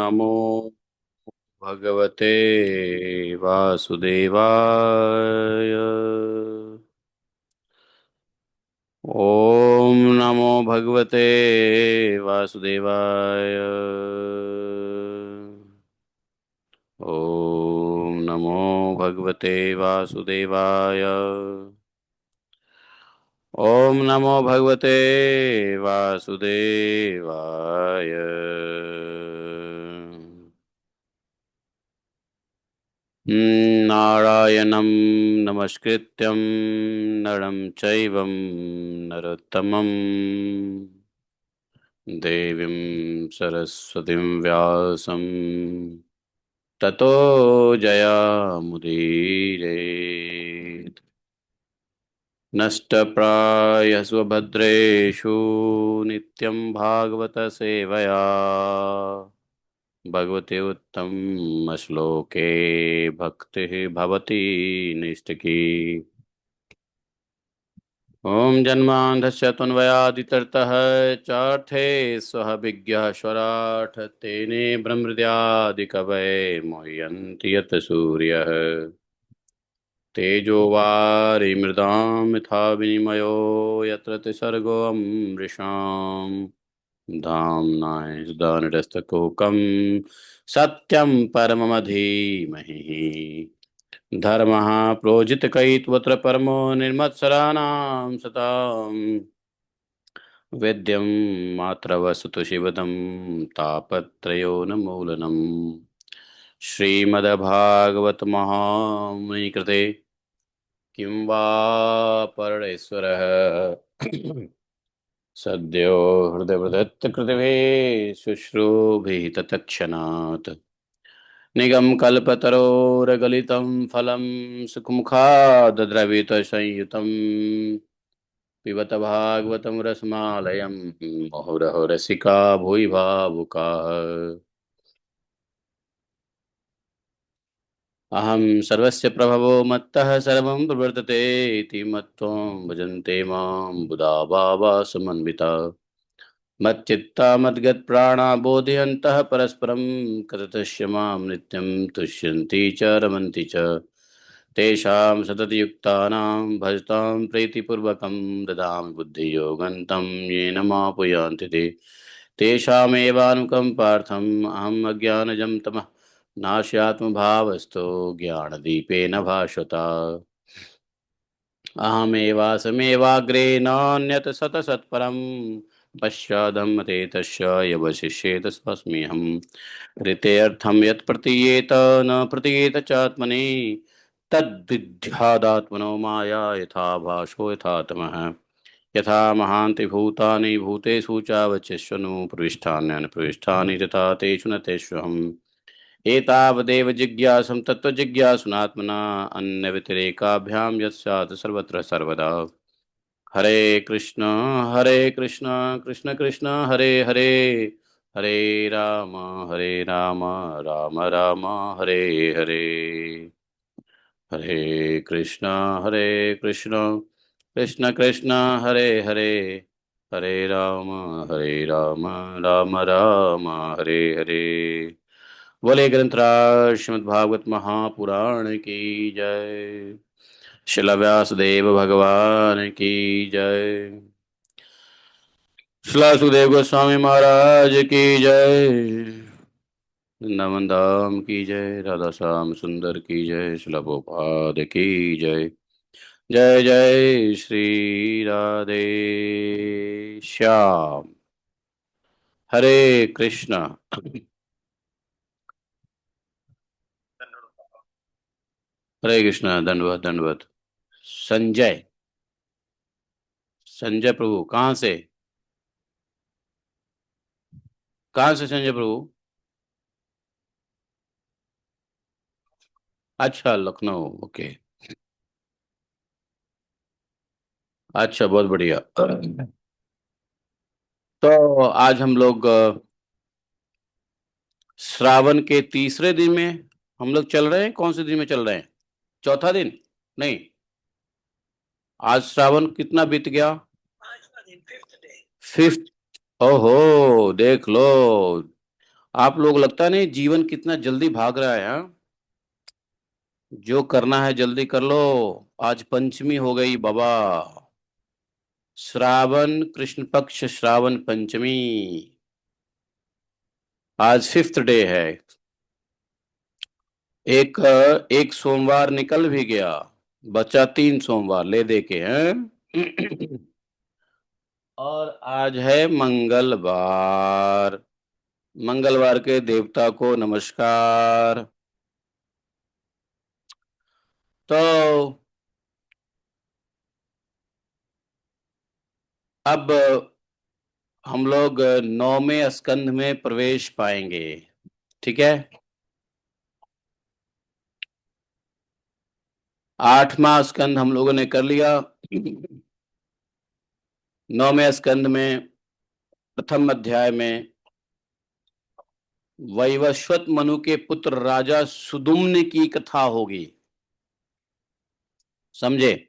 नमो भगवते वासुदेवाय। ओम नमो भगवते वासुदेवाय। ओम नमो भगवते वासुदेवाय। ओम नमो भगवते वासुदेवाय। नारायणं नमस्कृत्यं नरं चैव नरोत्तमं देवीं सरस्वतीं व्यासं ततो जयामुदीरये। नष्टप्रायः स्वभद्रेषु नित्यं भागवत सेवया भगवते उत्तम श्लोके भक्तिः भवति निष्ठिकी। ॐ जन्मान्धस्य त्वन्वयादितरतः चार्थे स्वः विज्ञः स्वराट् तेने ब्रह्महृदादिकवये मुह्यन्ति यत् सूर्यः तेजो वारिमृदां यथा विनिमयो यत्र त्रिसर्गो मृषाम् धाम्ना सदा निरस्तकुहकं सत्यं परममधीमहि धर्मः प्रोजितकैत्वत्र परमो निर्मत्सराणां सताम् वेद्यं मात्रवस्तु शिवदं तापत्रयोन्मूलनम् श्रीमद्भागवत महामुनिकृते किं वा परमेश्वरः सद्यो हृदयवदत्तकृतवे शुश्रूभिः तत्क्षणात् निगमकल्पतरोर्गलितं फलं सुखमुखादद्रवितसंयुतं पिबत भागवतं रसमालयं मुहुरहो रसिका भुवि भावुकाः। अहं सर्वस्य प्रभवो मत्तः सर्वं प्रवर्तते इति मत्त्वं भजन्ते मां बुधा भावा समन्विता मच्चित्ता मद्गतप्राणा बोधयन्तः परस्परं कृततस्य मां नित्यं तुष्यन्ति च रमन्ति च तेषां सततयुक्तानां भजतां प्रीतिपूर्वकं ददामि बुद्धियोगन्तं येन मापुयान्ति ते तेषामेवानुकम्पार्थम् अहम् अज्ञानजं तमः नास्यात्मभावस्थो ज्ञानदीपेन भास्वता अहमेवासमेवाग्रे नान्यत् सतसत्परं पश्चादहं ते तस्य यवशिष्येत स्वस्म्यहं ऋतेऽर्थं यत् प्रतीयेत न प्रतीयेत चात्मनि तद्विद्यादात्मनो माया यथा भासो यथा तमः यथा महान्ति भूतानि भूतेषु चावचिष्वनु प्रविष्टान्यनुप्रविष्टानि तथा तेषु न तेष्वहम् एतावदेव जिज्ञासं तत्त्वजिज्ञासुनात्मना अन्यव्यतिरेकाभ्यां यत्स्यात् सर्वत्र सर्वदा हरे कृष्ण कृष्ण कृष्ण हरे हरे हरे राम हरे राम राम राम हरे हरे हरे कृष्ण कृष्ण कृष्ण हरे हरे हरे राम राम राम हरे हरे। बोले ग्रंथराज श्रीमद् भागवत महापुराण की जय। शिला व्यासदेव भगवान की जय। शिला सुखदेव गोस्वामी महाराज की जय। वृंदावन धाम की जय। राधा श्याम सुंदर की जय। शिला प्रभुपाद की जय। जय जय श्री राधे श्याम। हरे कृष्णा। हरे कृष्णा। दंडवत दंडवत। संजय। संजय प्रभु कहाँ से? कहाँ से संजय प्रभु? अच्छा, लखनऊ। ओके। अच्छा, बहुत बढ़िया। तो आज हम लोग श्रावण के तीसरे दिन में हम लोग चल रहे हैं। कौन से दिन में चल रहे हैं? चौथा दिन? नहीं, आज श्रावण कितना बीत गया? फिफ्थ। ओहो, देख लो। आप लोग लगता नहीं जीवन कितना जल्दी भाग रहा है, हाँ? जो करना है जल्दी कर लो। आज पंचमी हो गई बाबा। श्रावण कृष्ण पक्ष श्रावण पंचमी। आज फिफ्थ डे है। एक सोमवार निकल भी गया। बचा 3 सोमवार ले दे के हैं। और आज है मंगलवार। मंगलवार के देवता को नमस्कार। तो अब हम लोग 9वें स्कंध में प्रवेश पाएंगे। ठीक है। 8वां स्कंध हम लोगों ने कर लिया। 9वें स्कंध में प्रथम अध्याय में वैवस्वत मनु के पुत्र राजा सुदुम्न की कथा होगी। समझे?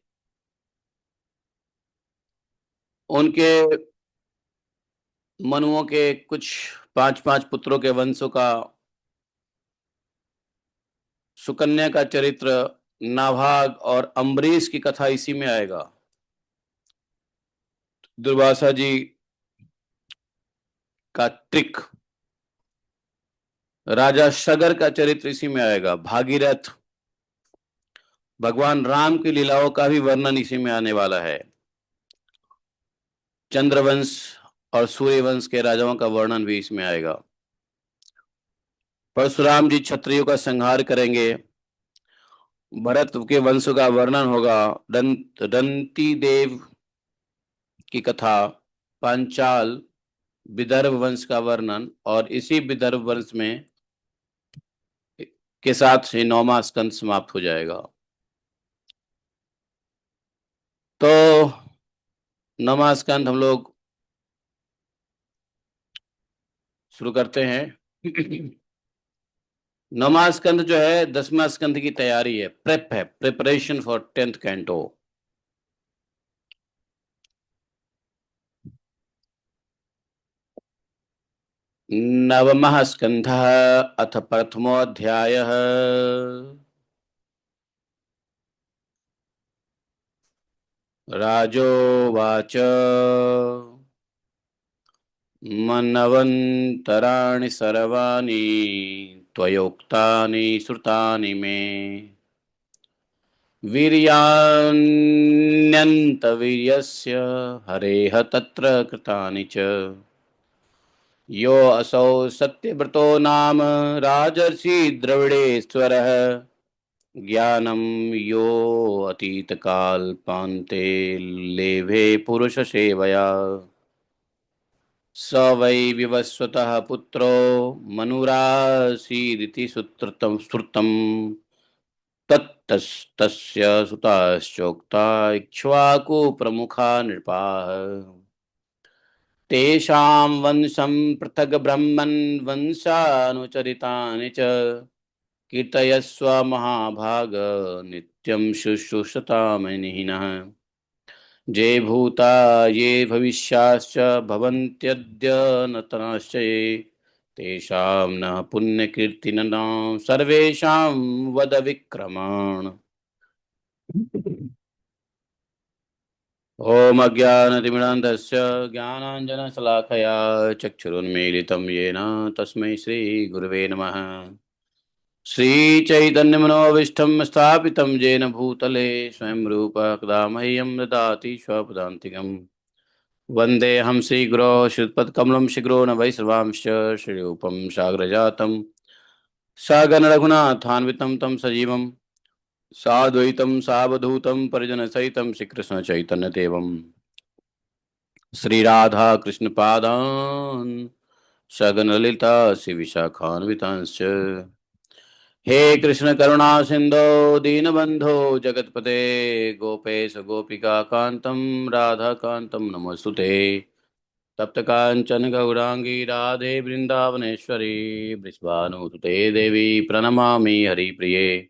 उनके मनुओं के कुछ 5 5 पुत्रों के वंशों का, सुकन्या का चरित्र, नाभाग और अम्बरीश की कथा इसी में आएगा। दुर्वासा जी का ट्रिक, राजा सगर का चरित्र इसी में आएगा। भागीरथ, भगवान राम की लीलाओं का भी वर्णन इसी में आने वाला है। चंद्रवंश और सूर्यवंश के राजाओं का वर्णन भी इसमें आएगा। परशुराम जी क्षत्रियों का संहार करेंगे। भरत के वंश का वर्णन होगा। दंती देव की कथा, पांचाल, विदर्भ वंश का वर्णन, और इसी विदर्भ वंश में के साथ ही 9वां स्कंद समाप्त हो जाएगा। तो 9वां स्कंद हम लोग शुरू करते हैं। 9वां स्कंद जो है 10वां स्कंद की तैयारी है, प्रेप है, प्रिपरेशन फॉर 10th कैंटो। नवमः स्कंधः अथ प्रथमोऽध्यायः। राजोवाच मन्वन्तराणि सर्वाणि त्वयोक्तानि श्रुतानि मे वीर्याण्यन्तवीर्यस्य हरेः तत्र कृतानि च यो असौ सत्यव्रतो नाम राजर्षि द्रविडेश्वरः ज्ञानं यो अतीतकालपान्ते लेभे पुरुषसेवया स वै विवस्वतः पुत्रो मनुरासीदिति श्रुतं तस्य सुताश्चोक्ता इक्ष्वाकुप्रमुखा नृपाः तेषां वंशं पृथग् ब्रह्मन् वंशानुचरितानि च कीर्तयस्व महाभाग नित्यं शुश्रूषतामनिहिनः ये भूता ये भविष्याश्च भवन्त्यद्य नतनश्च ये तेषां न पुण्यकीर्तिनां सर्वेषां वद विक्रमान्। ॐ अज्ञानतिमिरान्धस्य ज्ञानाञ्जनशलाकया चक्षुरुन्मीलितं येन तस्मै श्रीगुरवे नमः। श्रीचैतन्यमनोभीष्टं स्थापितं येन भूतले स्वयं रूपः कदा मह्यं ददाति स्वपदान्तिकम्। वन्देऽहं श्रीगुरो श्रीयुतपत्कमलं शिखरो न वैश्रवांश्च श्रीरूपं साग्रजातं सगणरघुनाथान्वितं तं सजीवं साद्वैतं सावधूतं परिजनसहितं श्रीकृष्णचैतन्यदेवं श्रीराधा कृष्णपादान् सगणललिता श्रीविशाखान्वितांश्च। हे कृष्ण करुणा सिंधो दीनबंधो जगतपते गोपेश गोपिका कांतम राधा कांतम नमोस्तुते। तप्त कांचन गौरांगी राधे वृंदावनेश्वरी वृषभानुसुते देवी प्रणमामि हरिप्रिये।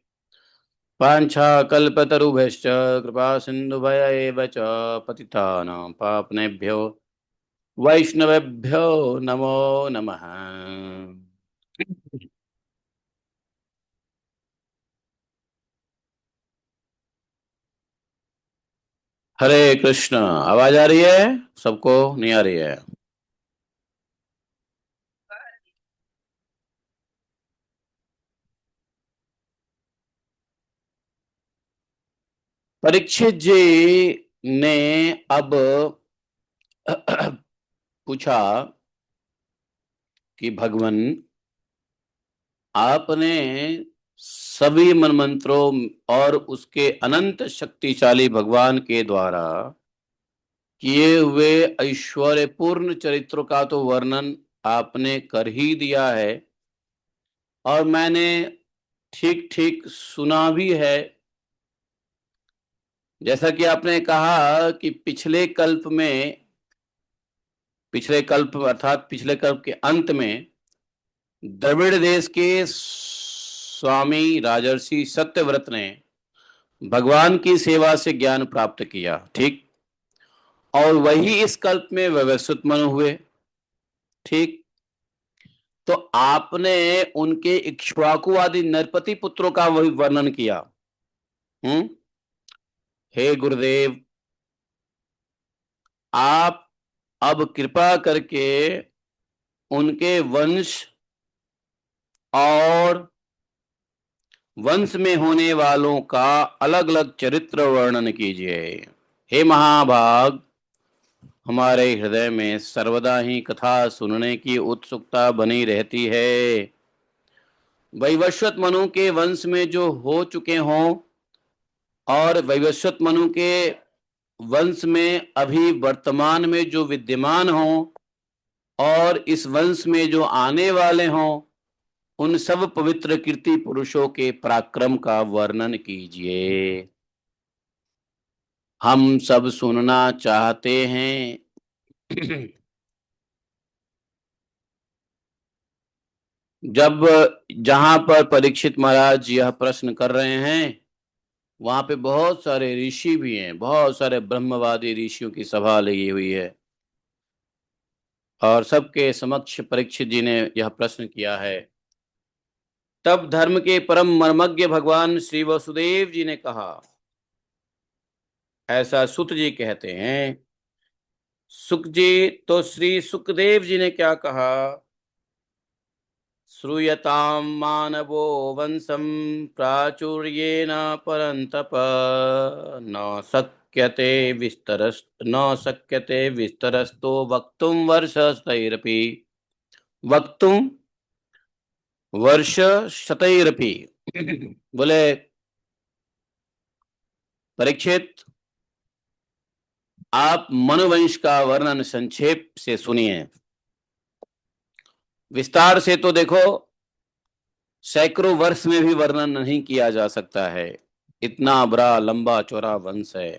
पाञ्छाकल्पतरुभ्यश्च कृपा सिन्धुभय एव च पतितानां पावनेभ्यो वैष्णवेभ्यो नमो नमः। हरे कृष्ण। आवाज आ रही है सबको? नहीं आ रही है? परीक्षित जी ने अब पूछा कि भगवान, आपने सभी मनमंत्रों और उसके अनंत शक्तिशाली भगवान के द्वारा किए हुए ऐश्वर्यपूर्ण चरित्रों का तो वर्णन आपने कर ही दिया है, और मैंने ठीक ठीक सुना भी है। जैसा कि आपने कहा कि पिछले कल्प अर्थात पिछले कल्प के अंत में द्रविड़ देश के स्वामी राजर्षि सत्यव्रत ने भगवान की सेवा से ज्ञान प्राप्त किया, ठीक। और वही इस कल्प में व्यवस्थित मनु हुए, ठीक। तो आपने उनके इक्ष्वाकु आदि नरपति पुत्रों का वही वर्णन किया। हम्म। हे गुरुदेव, आप अब कृपा करके उनके वंश और वंश में होने वालों का अलग अलग चरित्र वर्णन कीजिए। हे महाभाग, हमारे हृदय में सर्वदा ही कथा सुनने की उत्सुकता बनी रहती है। वैवस्वत मनु के वंश में जो हो चुके हों और वैवस्वत मनु के वंश में अभी वर्तमान में जो विद्यमान हों और इस वंश में जो आने वाले हों, उन सब पवित्र कीर्ति पुरुषों के पराक्रम का वर्णन कीजिए। हम सब सुनना चाहते हैं। जब जहां पर परीक्षित महाराज यह प्रश्न कर रहे हैं, वहां पे बहुत सारे ऋषि भी हैं, बहुत सारे ब्रह्मवादी ऋषियों की सभा लगी हुई है, और सबके समक्ष परीक्षित जी ने यह प्रश्न किया है। तब धर्म के परम मर्मज्ञ भगवान श्री वसुदेव जी ने कहा, ऐसा सुत जी कहते हैं। सुख जी, तो श्री सुखदेव जी ने क्या कहा? श्रूयतां मानवो वंशं प्राचुर्येण परन्तप, न शक्यते विस्तरस्तो वक्तुं वर्षशतैरपि, वक्तुं वर्षशतैरपि। बोले, परीक्षित, आप मनुवंश का वर्णन संक्षेप से सुनिए। विस्तार से तो देखो सैकड़ों वर्ष में भी वर्णन नहीं किया जा सकता है, इतना बड़ा लंबा चौड़ा वंश है।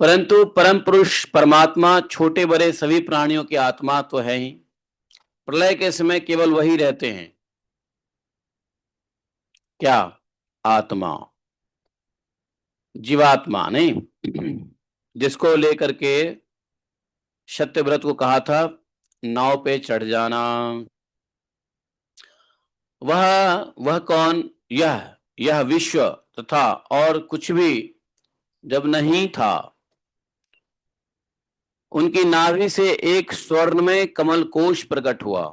परंतु परम पुरुष परमात्मा छोटे बड़े सभी प्राणियों की आत्मा तो है ही। प्रलय के समय केवल वही रहते हैं। क्या? आत्मा, जीवात्मा नहीं। जिसको लेकर के सत्यव्रत को कहा था नाव पे चढ़ जाना, वह वह कौन? यह विश्व तथा और कुछ भी जब नहीं था, उनकी नाभि से एक स्वर्ण में कमल कोश प्रकट हुआ।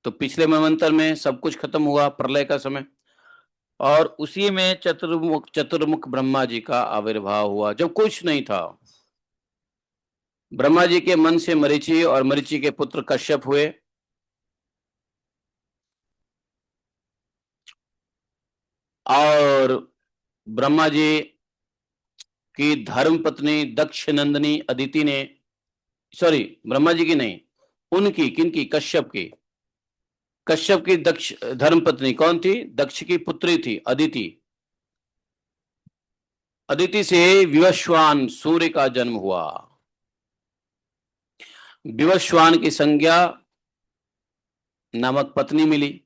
तो पिछले मनवंतर में सब कुछ खत्म हुआ प्रलय का समय, और उसी में चतुर्मुख ब्रह्मा जी का आविर्भाव हुआ जब कुछ नहीं था। ब्रह्मा जी के मन से मरीचि और मरीचि के पुत्र कश्यप हुए, और ब्रह्मा जी की धर्म पत्नी दक्ष नंदिनी अदिति ने, सॉरी ब्रह्मा जी की नहीं, उनकी, किनकी? कश्यप की दक्ष धर्म पत्नी कौन थी? दक्ष की पुत्री थी अदिति। अदिति से विवस्वान सूर्य का जन्म हुआ। विवस्वान की संज्ञा नामक पत्नी मिली,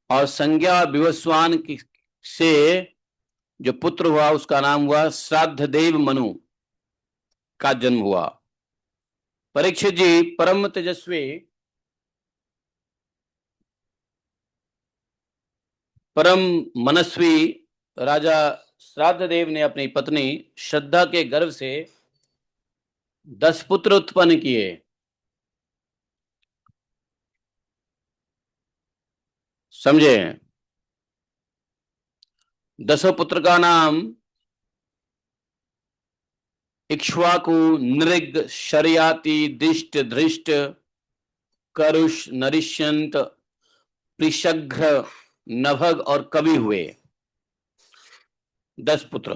और संज्ञा विवस्वान की से जो पुत्र हुआ उसका नाम हुआ श्राद्ध देव मनु का जन्म हुआ। परीक्षित जी परम तेजस्वी परम मनस्वी राजा श्राद्धदेव ने अपनी पत्नी श्रद्धा के गर्भ से 10 पुत्र उत्पन्न किए। समझे? 10 पुत्र का नाम इक्ष्वाकु, नृग, शर्याति, दिष्ट, धृष्ट, करुष, नरिष्यंत, प्रिशघ्र, नभग और कवि हुए। 10 पुत्र।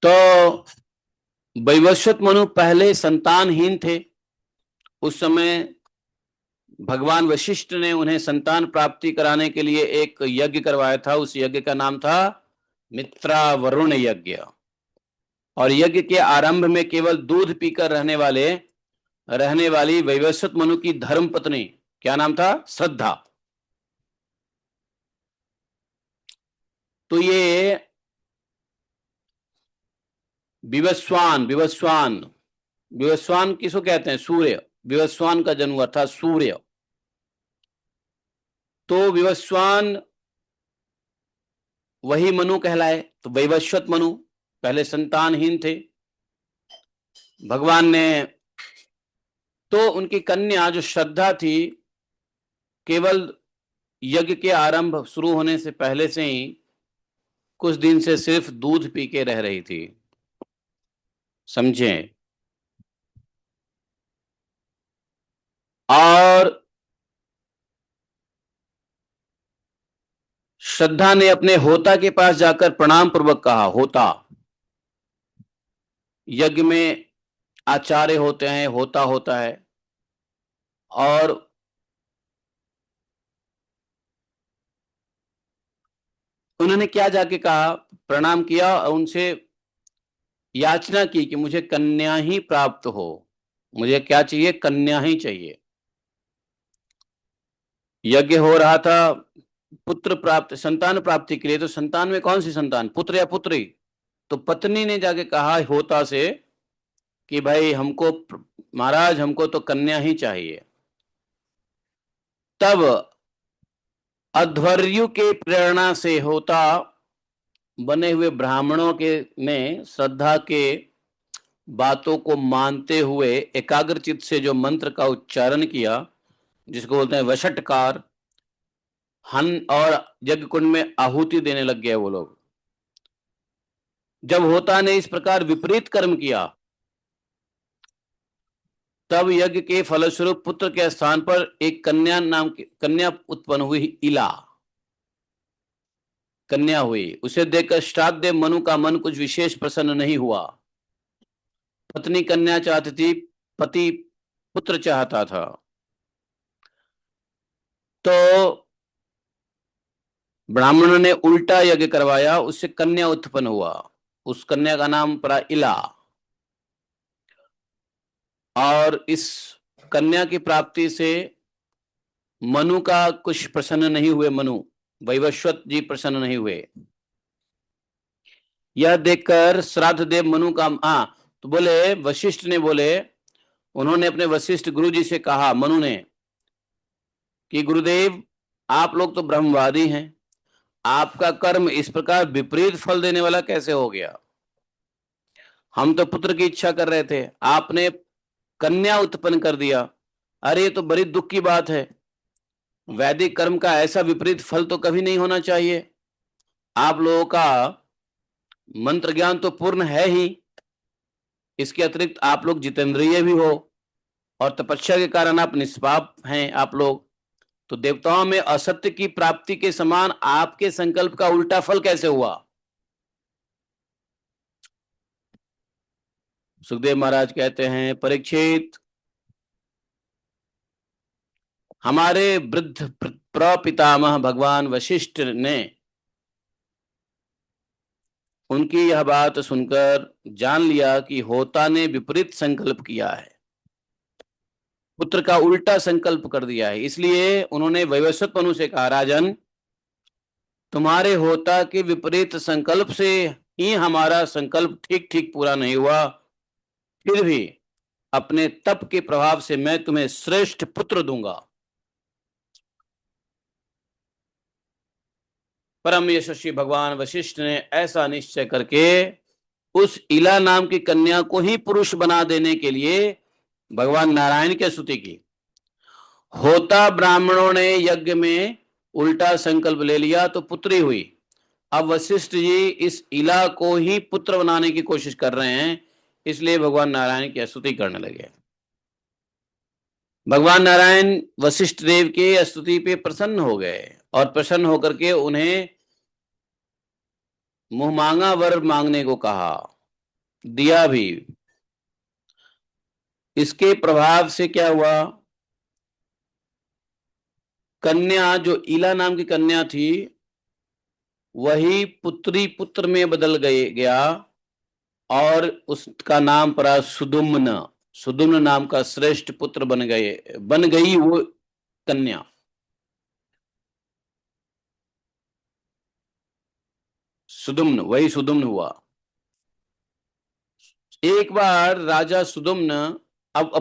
तो वैवस्वत मनु पहले संतानहीन थे। उस समय भगवान वशिष्ठ ने उन्हें संतान प्राप्ति कराने के लिए एक यज्ञ करवाया था। उस यज्ञ का नाम था मित्रावरुण यज्ञ। और यज्ञ के आरंभ में केवल दूध पीकर रहने वाली वैवस्वत मनु की धर्म पत्नी, क्या नाम था? श्रद्धा। तो ये विवस्वान विवस्वान विवस्वान किसको कहते हैं? सूर्य। विवस्वान का जन्म हुआ था सूर्य। तो विवस्वान वही मनु कहलाए। तो वैवस्वत मनु पहले संतानहीन थे। भगवान ने तो उनकी कन्या जो श्रद्धा थी, केवल यज्ञ के आरंभ शुरू होने से पहले से ही कुछ दिन से सिर्फ दूध पी के रह रही थी। समझे? और श्रद्धा ने अपने होता के पास जाकर प्रणाम पूर्वक कहा। होता यज्ञ में आचार्य होते हैं, होता होता है। और उन्होंने क्या जाके कहा? प्रणाम किया और उनसे याचना की कि मुझे कन्या ही प्राप्त हो। मुझे क्या चाहिए? कन्या ही चाहिए। यज्ञ हो रहा था पुत्र प्राप्त, संतान प्राप्ति के लिए। तो संतान में कौन सी संतान? पुत्र या पुत्री? तो पत्नी ने जाके कहा होता से कि भाई हमको, महाराज हमको तो कन्या ही चाहिए। तब अध्वर्यु के प्रेरणा से होता बने हुए ब्राह्मणों के ने श्रद्धा के बातों को मानते हुए एकाग्रचित से जो मंत्र का उच्चारण किया, जिसको बोलते हैं वषटकार, हन, और यज्ञ कुंड में आहुति देने लग गए वो लोग। जब होता ने इस प्रकार विपरीत कर्म किया, तब यज्ञ के फलस्वरूप पुत्र के स्थान पर एक कन्या उत्पन्न हुई, इला कन्या हुई। उसे देखकर श्राद्धदेव मनु का मन कुछ विशेष प्रसन्न नहीं हुआ। पत्नी कन्या चाहती थी, पति पुत्र चाहता था। तो ब्राह्मणों ने उल्टा यज्ञ करवाया, उससे कन्या उत्पन्न हुआ। उस कन्या का नाम पड़ा इला। और इस कन्या की प्राप्ति से मनु का कुछ प्रसन्न नहीं हुए। मनु, वैवस्वत जी प्रसन्न नहीं हुए। यह देखकर श्राद्धदेव मनु का तो बोले, वशिष्ठ ने बोले, उन्होंने अपने वशिष्ठ गुरु जी से कहा, मनु ने, कि गुरुदेव आप लोग तो ब्रह्मवादी हैं, आपका कर्म इस प्रकार विपरीत फल देने वाला कैसे हो गया? हम तो पुत्र की इच्छा कर रहे थे, आपने कन्या उत्पन्न कर दिया। अरे ये तो बड़ी दुख की बात है। वैदिक कर्म का ऐसा विपरीत फल तो कभी नहीं होना चाहिए। आप लोगों का मंत्र ज्ञान तो पूर्ण है ही, इसके अतिरिक्त आप लोग जितेंद्रिय भी हो, और तपस्या के कारण आप निष्पाप हैं आप लोग। तो देवताओं में असत्य की प्राप्ति के समान आपके संकल्प का उल्टा फल कैसे हुआ? सुखदेव महाराज कहते हैं, परीक्षित, हमारे वृद्ध प्रपितामह भगवान वशिष्ठ ने उनकी यह बात सुनकर जान लिया कि होता ने विपरीत संकल्प किया है, पुत्र का उल्टा संकल्प कर दिया है। इसलिए उन्होंने वैवस्वत मनु से कहा, राजन, तुम्हारे होता के विपरीत संकल्प से ही हमारा संकल्प ठीक ठीक पूरा नहीं हुआ। फिर भी अपने तप के प्रभाव से मैं तुम्हें श्रेष्ठ पुत्र दूंगा। परम यशस्वी भगवान वशिष्ठ ने ऐसा निश्चय करके उस इला नाम की कन्या को ही पुरुष बना देने के लिए भगवान नारायण की स्तुति की। होता ब्राह्मणों ने यज्ञ में उल्टा संकल्प ले लिया तो पुत्री हुई। अब वशिष्ठ जी इस इला को ही पुत्र बनाने की कोशिश कर रहे हैं, इसलिए भगवान नारायण की स्तुति करने लगे। भगवान नारायण वशिष्ठ देव के स्तुति पे प्रसन्न हो गए और प्रसन्न होकर के उन्हें मुंह मांगा वर मांगने को कहा, दिया भी। इसके प्रभाव से क्या हुआ, कन्या जो इला नाम की कन्या थी वही पुत्री पुत्र में बदल गया और उसका नाम पड़ा सुदुम्न। सुदुम्न नाम का श्रेष्ठ पुत्र बन गई वो कन्या। सुदुम्न, वही सुदुम्न हुआ। एक बार राजा सुदुम्न अब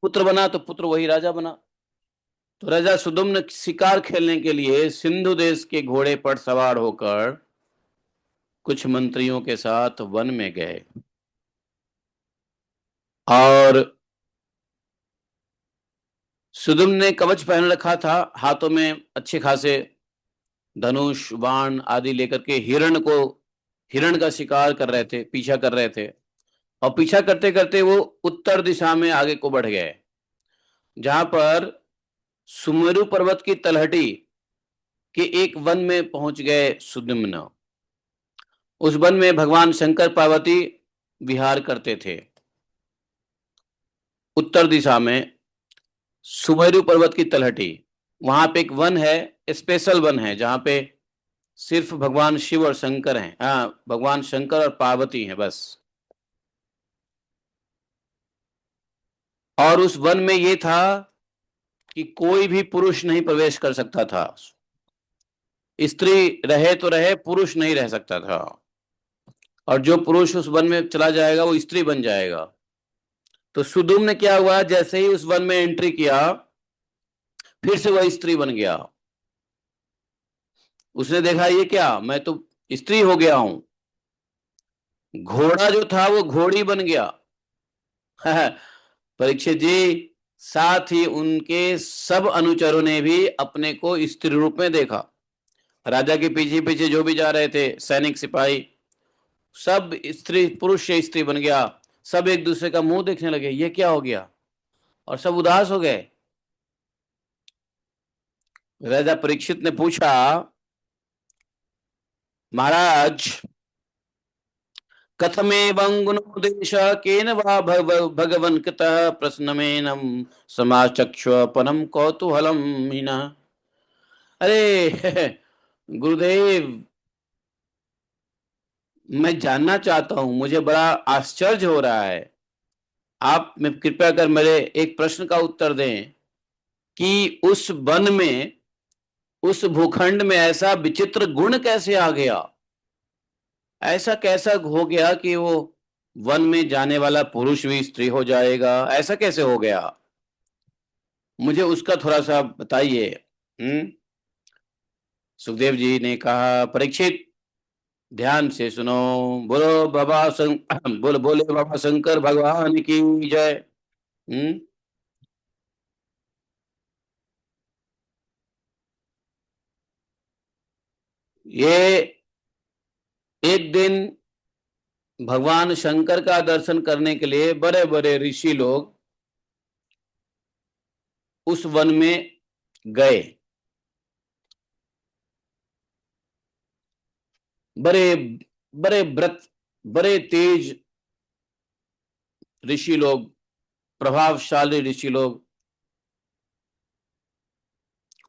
पुत्र बना तो पुत्र वही राजा बना। तो राजा सुदुम्न शिकार खेलने के लिए सिंधु देश के घोड़े पर सवार होकर कुछ मंत्रियों के साथ वन में गए और सुदुम्न ने कवच पहन रखा था, हाथों में अच्छे खासे धनुष बाण आदि लेकर के हिरण का शिकार कर रहे थे, पीछा कर रहे थे। और पीछा करते करते वो उत्तर दिशा में आगे को बढ़ गए, जहां पर सुमेरु पर्वत की तलहटी के एक वन में पहुंच गए सुदुम्न। उस वन में भगवान शंकर पार्वती विहार करते थे। उत्तर दिशा में सुमेरु पर्वत की तलहटी, वहां पे एक वन है, स्पेशल वन है, जहां पे सिर्फ भगवान शिव और शंकर हैं। हाँ, भगवान शंकर और पार्वती हैं बस। और उस वन में ये था कि कोई भी पुरुष नहीं प्रवेश कर सकता था। स्त्री रहे तो रहे, पुरुष नहीं रह सकता था। और जो पुरुष उस वन में चला जाएगा वो स्त्री बन जाएगा। तो सुदुम्न ने क्या हुआ, जैसे ही उस वन में एंट्री किया फिर से वह स्त्री बन गया। उसने देखा ये क्या, मैं तो स्त्री हो गया हूं। घोड़ा जो था वो घोड़ी बन गया। परीक्षित जी, साथ ही उनके सब अनुचरों ने भी अपने को स्त्री रूप में देखा। राजा के पीछे पीछे जो भी जा रहे थे सैनिक सिपाही, सब स्त्री, पुरुष से स्त्री बन गया। सब एक दूसरे का मुंह देखने लगे, ये क्या हो गया, और सब उदास हो गए। राजा परीक्षित ने पूछा, महाराज कथमेवं गुणोदेश केन वा भगवन् कृतः प्रश्नमेनं समाचक्ष्वपनं कौतूहलं हीना। अरे गुरुदेव, मैं जानना चाहता हूं, मुझे बड़ा आश्चर्य हो रहा है। आप में कृपया कर मेरे एक प्रश्न का उत्तर दें कि उस वन में, उस भूखंड में ऐसा विचित्र गुण कैसे आ गया। ऐसा कैसा हो गया कि वो वन में जाने वाला पुरुष भी स्त्री हो जाएगा, ऐसा कैसे हो गया, मुझे उसका थोड़ा सा बताइए। सुखदेव जी ने कहा, परीक्षित ध्यान से सुनो, बोलो बोले बाबा शंकर भगवान की जय। ये एक दिन भगवान शंकर का दर्शन करने के लिए बड़े बड़े ऋषि लोग उस वन में गए। बड़े बड़े व्रत, बड़े तेज ऋषि लोग, प्रभावशाली ऋषि लोग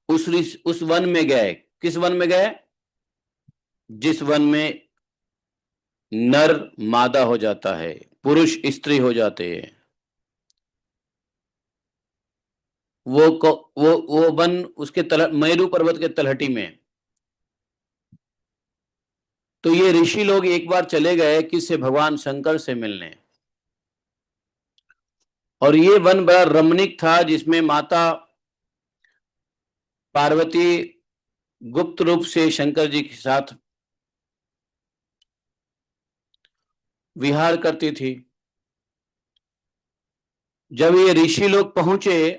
उस वन में गए। किस वन में गए, जिस वन में नर मादा हो जाता है, पुरुष स्त्री हो जाते हैं। वो वन उसके मेरू पर्वत के तलहटी में। तो ये ऋषि लोग एक बार चले गए किससे, भगवान शंकर से मिलने। और ये वन बड़ा रमणीक था, जिसमें माता पार्वती गुप्त रूप से शंकर जी के साथ विहार करती थी। जब ये ऋषि लोग पहुंचे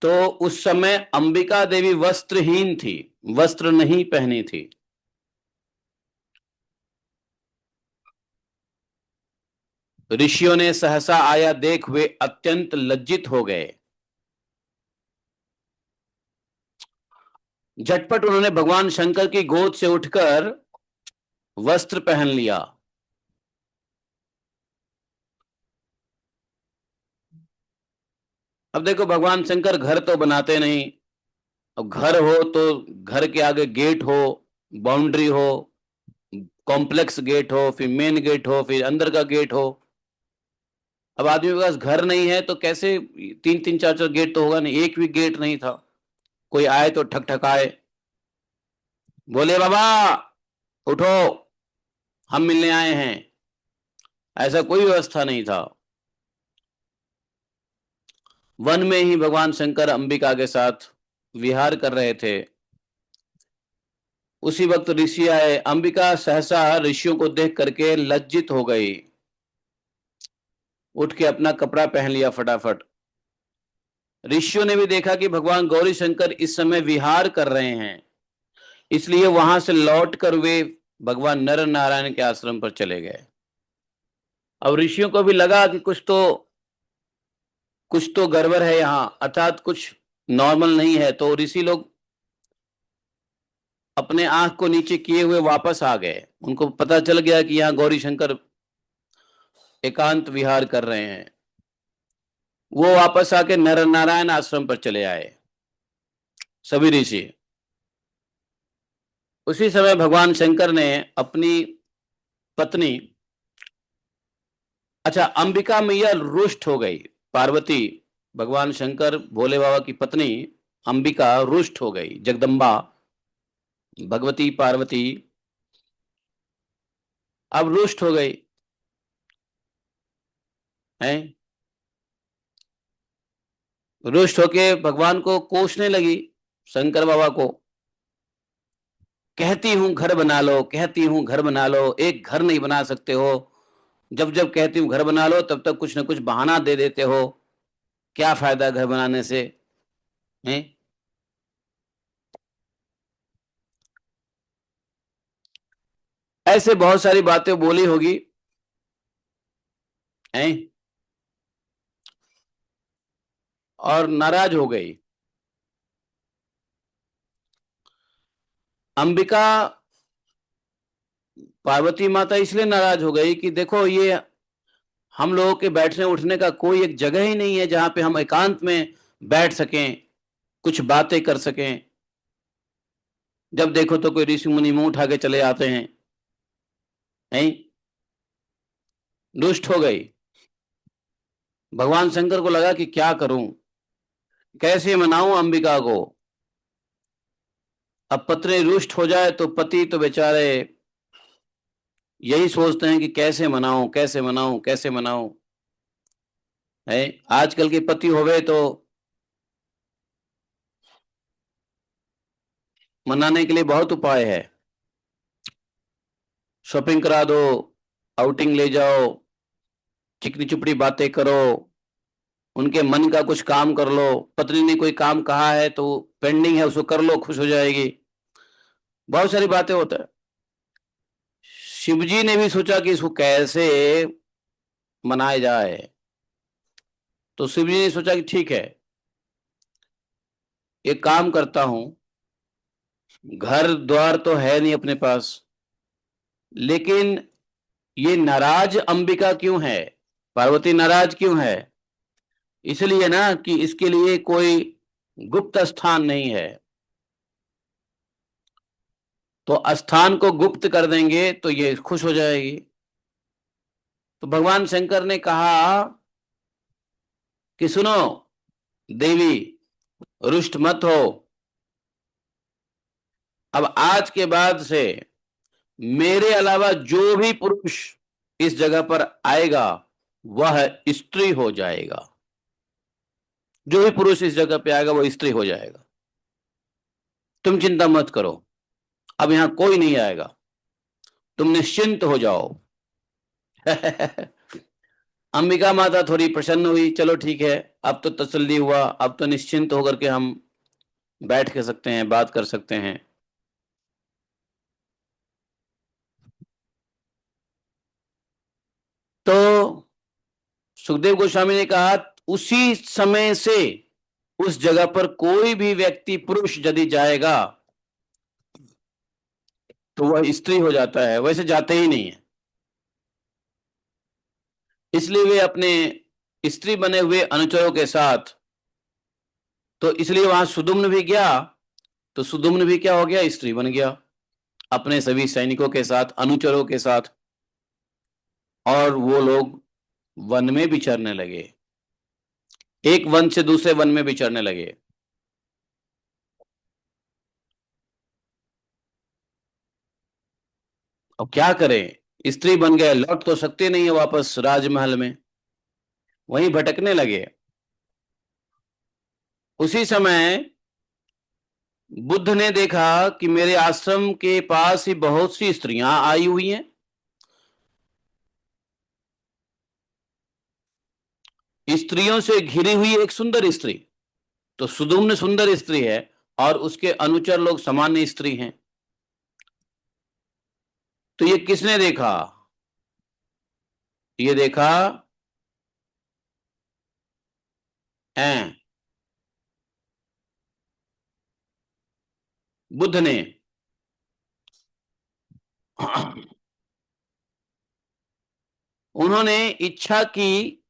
तो उस समय अंबिका देवी वस्त्रहीन थी, वस्त्र नहीं पहनी थी। ऋषियों ने सहसा आया देख वे अत्यंत लज्जित हो गए। झटपट उन्होंने भगवान शंकर की गोद से उठकर वस्त्र पहन लिया। अब देखो, भगवान शंकर घर तो बनाते नहीं। अब घर हो तो घर के आगे गेट हो, बाउंड्री हो, कॉम्प्लेक्स गेट हो, फिर मेन गेट हो, फिर अंदर का गेट हो। अब आदमी के पास घर नहीं है तो कैसे, तीन तीन चार चार गेट तो होगा नहीं, एक भी गेट नहीं था। कोई आए तो ठक ठकाए, बोले बाबा उठो, हम मिलने आए हैं। ऐसा कोई व्यवस्था नहीं था। वन में ही भगवान शंकर अंबिका के साथ विहार कर रहे थे। उसी वक्त ऋषि आए। अंबिका सहसा ऋषियों को देख करके लज्जित हो गई, उठ के अपना कपड़ा पहन लिया फटाफट। ऋषियों ने भी देखा कि भगवान गौरी शंकर इस समय विहार कर रहे हैं, इसलिए वहां से लौट कर वे भगवान नर नारायण के आश्रम पर चले गए। अब ऋषियों को भी लगा कि कुछ तो गड़बड़ है यहाँ, अर्थात कुछ नॉर्मल नहीं है। तो ऋषि लोग अपने आंख को नीचे किए हुए वापस आ गए। उनको पता चल गया कि यहाँ गौरी शंकर एकांत विहार कर रहे हैं। वो वापस आके नर नारायण आश्रम पर चले आए, सभी ऋषि। उसी समय भगवान शंकर ने अपनी पत्नी, अच्छा, अंबिका मैया रुष्ट हो गई। पार्वती, भगवान शंकर भोले बाबा की पत्नी अंबिका रुष्ट हो गई। जगदम्बा भगवती पार्वती अब रुष्ट हो गई है। रुष्ट होके भगवान को कोसने लगी, शंकर बाबा को। कहती हूं घर बना लो, कहती हूं घर बना लो, एक घर नहीं बना सकते हो। जब जब कहती हूं घर बना लो तब तक कुछ ना कुछ बहाना दे देते हो। क्या फायदा घर बनाने से है। ऐसे बहुत सारी बातें बोली होगी हैं, और नाराज हो गई। अंबिका, पार्वती माता इसलिए नाराज हो गई कि देखो, ये हम लोगों के बैठने उठने का कोई एक जगह ही नहीं है जहां पे हम एकांत में बैठ सकें, कुछ बातें कर सकें। जब देखो तो कोई ऋषि मुनि मुंह उठा के चले आते हैं। दुष्ट हो गई। भगवान शंकर को लगा कि क्या करूं, कैसे मनाऊं अंबिका को। अब पत्नी रुष्ट हो जाए तो पति तो बेचारे यही सोचते हैं कि कैसे मनाऊं, कैसे मनाऊं, कैसे मनाऊं है। आजकल के पति होवे तो मनाने के लिए बहुत उपाय है। शॉपिंग करा दो, आउटिंग ले जाओ, चिकनी चुपड़ी बातें करो, उनके मन का कुछ काम कर लो। पत्नी ने कोई काम कहा है तो पेंडिंग है, उसको कर लो, खुश हो जाएगी। बहुत सारी बातें होता है। शिवजी ने भी सोचा कि इसको कैसे मनाया जाए। तो शिवजी ने सोचा कि ठीक है, एक काम करता हूं। घर द्वार तो है नहीं अपने पास, लेकिन ये नाराज अंबिका क्यों है, पार्वती नाराज क्यों है? इसलिए ना कि इसके लिए कोई गुप्त स्थान नहीं है। तो स्थान को गुप्त कर देंगे तो ये खुश हो जाएगी। तो भगवान शंकर ने कहा कि सुनो देवी, रुष्ट मत हो। अब आज के बाद से मेरे अलावा जो भी पुरुष इस जगह पर आएगा वह स्त्री हो जाएगा। जो भी पुरुष इस जगह पे आएगा वो स्त्री हो जाएगा। तुम चिंता मत करो, अब यहां कोई नहीं आएगा, तुम निश्चिंत हो जाओ। अंबिका माता थोड़ी प्रसन्न हुई, चलो ठीक है, अब तो तसल्ली हुआ, अब तो निश्चिंत होकर के हम बैठ के सकते हैं, बात कर सकते हैं। तो सुखदेव गोस्वामी ने कहा, उसी समय से उस जगह पर कोई भी व्यक्ति पुरुष यदि जाएगा तो वह स्त्री हो जाता है, वैसे जाते ही नहीं है। इसलिए वे अपने स्त्री बने हुए अनुचरों के साथ, तो इसलिए वहां सुदुम्न भी गया, तो सुदुम्न भी क्या हो गया, स्त्री बन गया अपने सभी सैनिकों के साथ, अनुचरों के साथ। और वो लोग वन में विचरने लगे, एक वन से दूसरे वन में विचरने लगे। अब क्या करें, स्त्री बन गए, लौट तो सकते नहीं है वापस राजमहल में, वहीं भटकने लगे। उसी समय बुद्ध ने देखा कि मेरे आश्रम के पास ही बहुत सी स्त्रियां आई हुई हैं। स्त्रियों से घिरी हुई एक सुंदर स्त्री, तो सुदुम्न सुंदर स्त्री है और उसके अनुचर लोग सामान्य स्त्री हैं। तो ये किसने देखा, ये देखा है बुद्ध ने। उन्होंने इच्छा की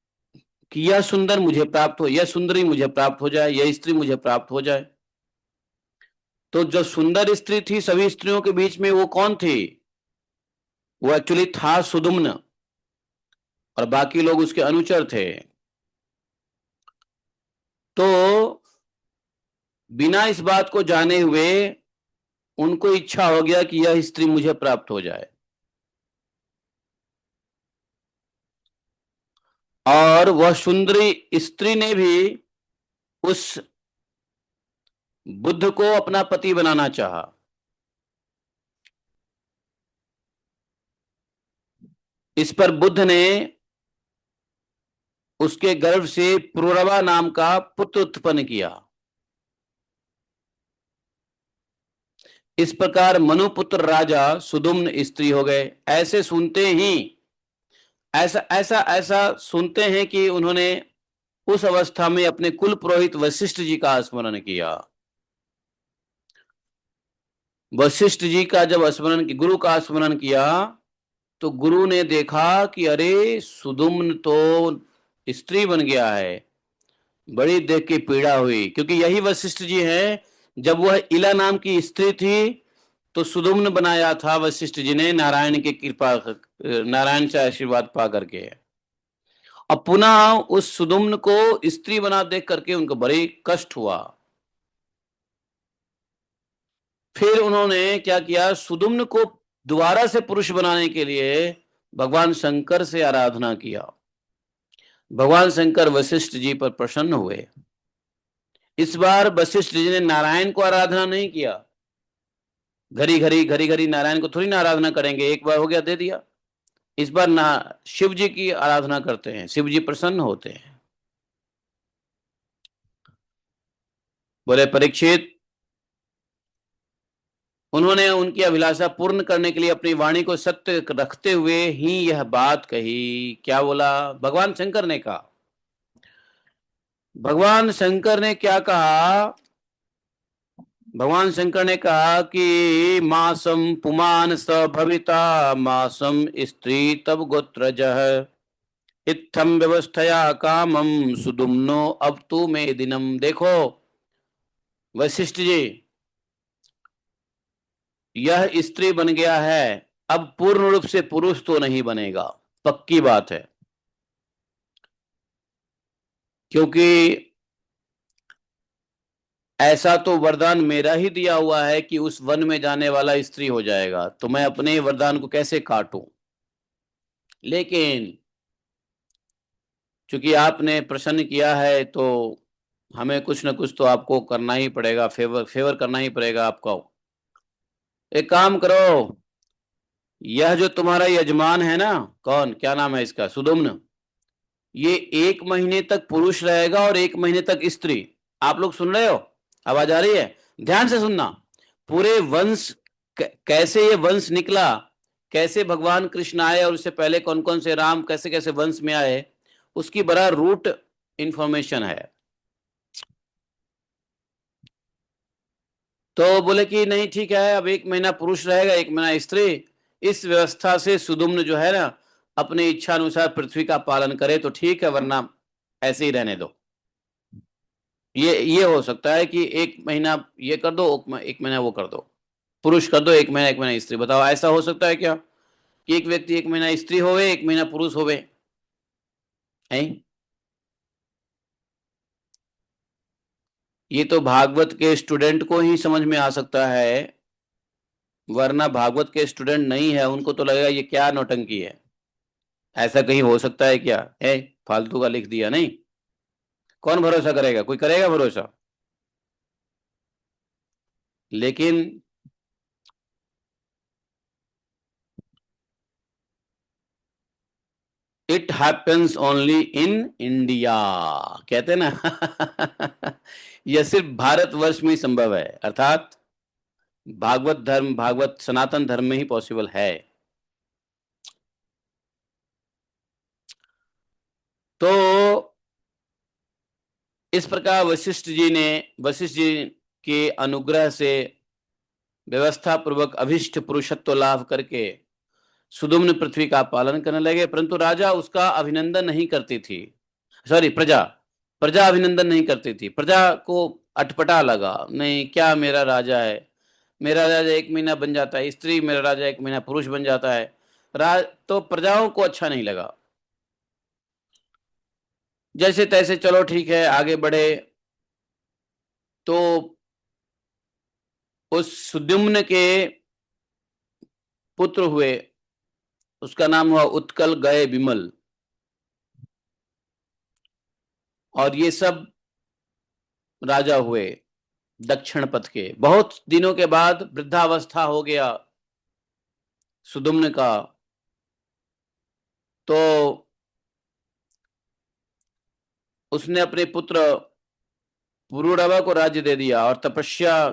कि यह सुंदर मुझे प्राप्त हो, यह सुंदरी मुझे प्राप्त हो जाए, यह स्त्री मुझे प्राप्त हो जाए। तो जो सुंदर स्त्री थी सभी स्त्रियों के बीच में, वो कौन थी, वो एक्चुअली था सुदुम्न, और बाकी लोग उसके अनुचर थे। तो बिना इस बात को जाने हुए उनको इच्छा हो गया कि यह स्त्री मुझे प्राप्त हो जाए, और वह सुंदरी स्त्री ने भी उस बुद्ध को अपना पति बनाना चाहा। इस पर बुद्ध ने उसके गर्भ से पुरुरवा नाम का पुत्र उत्पन्न किया। इस प्रकार मनुपुत्र राजा सुदुम्न स्त्री हो गए। ऐसे सुनते ही, ऐसा ऐसा ऐसा सुनते हैं कि उन्होंने उस अवस्था में अपने कुल पुरोहित वशिष्ठ जी का स्मरण किया। वशिष्ठ जी का जब स्मरण, गुरु का स्मरण किया, तो गुरु ने देखा कि अरे सुदुम्न तो स्त्री बन गया है। बड़ी देख के पीड़ा हुई, क्योंकि यही वशिष्ठ जी हैं, जब वह इला नाम की स्त्री थी तो सुदुम्न बनाया था वशिष्ठ जी ने, नारायण की कृपा, नारायण से आशीर्वाद पा करके। अब पुनः उस सुदुम्न को स्त्री बना देख करके उनको बड़ी कष्ट हुआ। फिर उन्होंने क्या किया, सुदुम्न को दोबारा से पुरुष बनाने के लिए भगवान शंकर से आराधना किया। भगवान शंकर वशिष्ठ जी पर प्रसन्न हुए। इस बार वशिष्ठ जी ने नारायण को आराधना नहीं किया, घड़ी घड़ी नारायण को थोड़ी ना आराधना करेंगे, एक बार हो गया दे दिया। इस बार ना शिव जी की आराधना करते हैं, शिव जी प्रसन्न होते हैं। बोले परीक्षित, उन्होंने उनकी अभिलाषा पूर्ण करने के लिए अपनी वाणी को सत्य रखते हुए ही यह बात कही। क्या बोला भगवान शंकर ने कहा, भगवान शंकर ने क्या कहा, भगवान शंकर ने कहा कि मासम पुमान स भविता मासम स्त्री तब गोत्रजः इत्थम व्यवस्थया कामम सुदुम्नो अब तू में दिनम। देखो वशिष्ठ जी, यह स्त्री बन गया है, अब पूर्ण रूप से पुरुष तो नहीं बनेगा, पक्की बात है। क्योंकि ऐसा तो वरदान मेरा ही दिया हुआ है कि उस वन में जाने वाला स्त्री हो जाएगा, तो मैं अपने वरदान को कैसे काटूं। लेकिन चूंकि आपने प्रसन्न किया है, तो हमें कुछ ना कुछ तो आपको करना ही पड़ेगा, फेवर फेवर करना ही पड़ेगा आपको। एक काम करो, यह जो तुम्हारा यजमान है ना, कौन, क्या नाम है इसका, सुदुम्न, ये 1 महीने तक पुरुष रहेगा और 1 महीने तक स्त्री। आप लोग सुन रहे हो? आवाज आ रही है? ध्यान से सुनना। पूरे वंश, कैसे ये वंश निकला, कैसे भगवान कृष्ण आए और उससे पहले कौन कौन से राम कैसे कैसे वंश में आए, उसकी बड़ा रूट इंफॉर्मेशन है। तो बोले कि नहीं ठीक है, अब 1 महीना पुरुष रहेगा 1 महीना स्त्री। इस व्यवस्था से सुदुम्न जो है ना, अपनी इच्छा अनुसार पृथ्वी का पालन करे तो ठीक है, वरना ऐसे ही रहने दो। ये हो सकता है कि 1 महीना ये कर दो, 1 महीना वो कर दो, पुरुष कर दो, 1 महीना 1 महीना स्त्री। बताओ ऐसा हो सकता है क्या कि एक व्यक्ति 1 महीना स्त्री होवे 1 महीना पुरुष होवे? है? ये तो भागवत के स्टूडेंट को ही समझ में आ सकता है, वरना भागवत के स्टूडेंट नहीं है उनको तो लगेगा ये क्या नौटंकी है। ऐसा कहीं हो सकता है क्या? है, फालतू का लिख दिया नहीं। कौन भरोसा करेगा? कोई करेगा भरोसा? लेकिन it happens only in India, कहते हैं ना। यह सिर्फ भारतवर्ष में ही संभव है, अर्थात भागवत धर्म, भागवत सनातन धर्म में ही पॉसिबल है। तो इस प्रकार वशिष्ठ जी के अनुग्रह से व्यवस्था पूर्वक अभिष्ट पुरुषत्व लाभ करके सुदुम्न पृथ्वी का पालन करने लगे, परंतु राजा उसका अभिनंदन नहीं करती थी। सॉरी, प्रजा, प्रजा अभिनंदन नहीं करती थी। प्रजा को अटपटा लगा, नहीं क्या मेरा राजा है, मेरा राजा 1 महीना बन जाता है स्त्री, मेरा राजा 1 महीना पुरुष बन जाता है। तो प्रजाओं को अच्छा नहीं लगा। जैसे तैसे चलो ठीक है, आगे बढ़े। तो उस सुद्युम्न के पुत्र हुए, उसका नाम हुआ उत्कल, गए, विमल, और ये सब राजा हुए दक्षिण पथ के। बहुत दिनों के बाद वृद्धावस्था हो गया सुदुम्न का। तो उसने अपने पुत्र पुरुरवा को राज्य दे दिया और तपस्या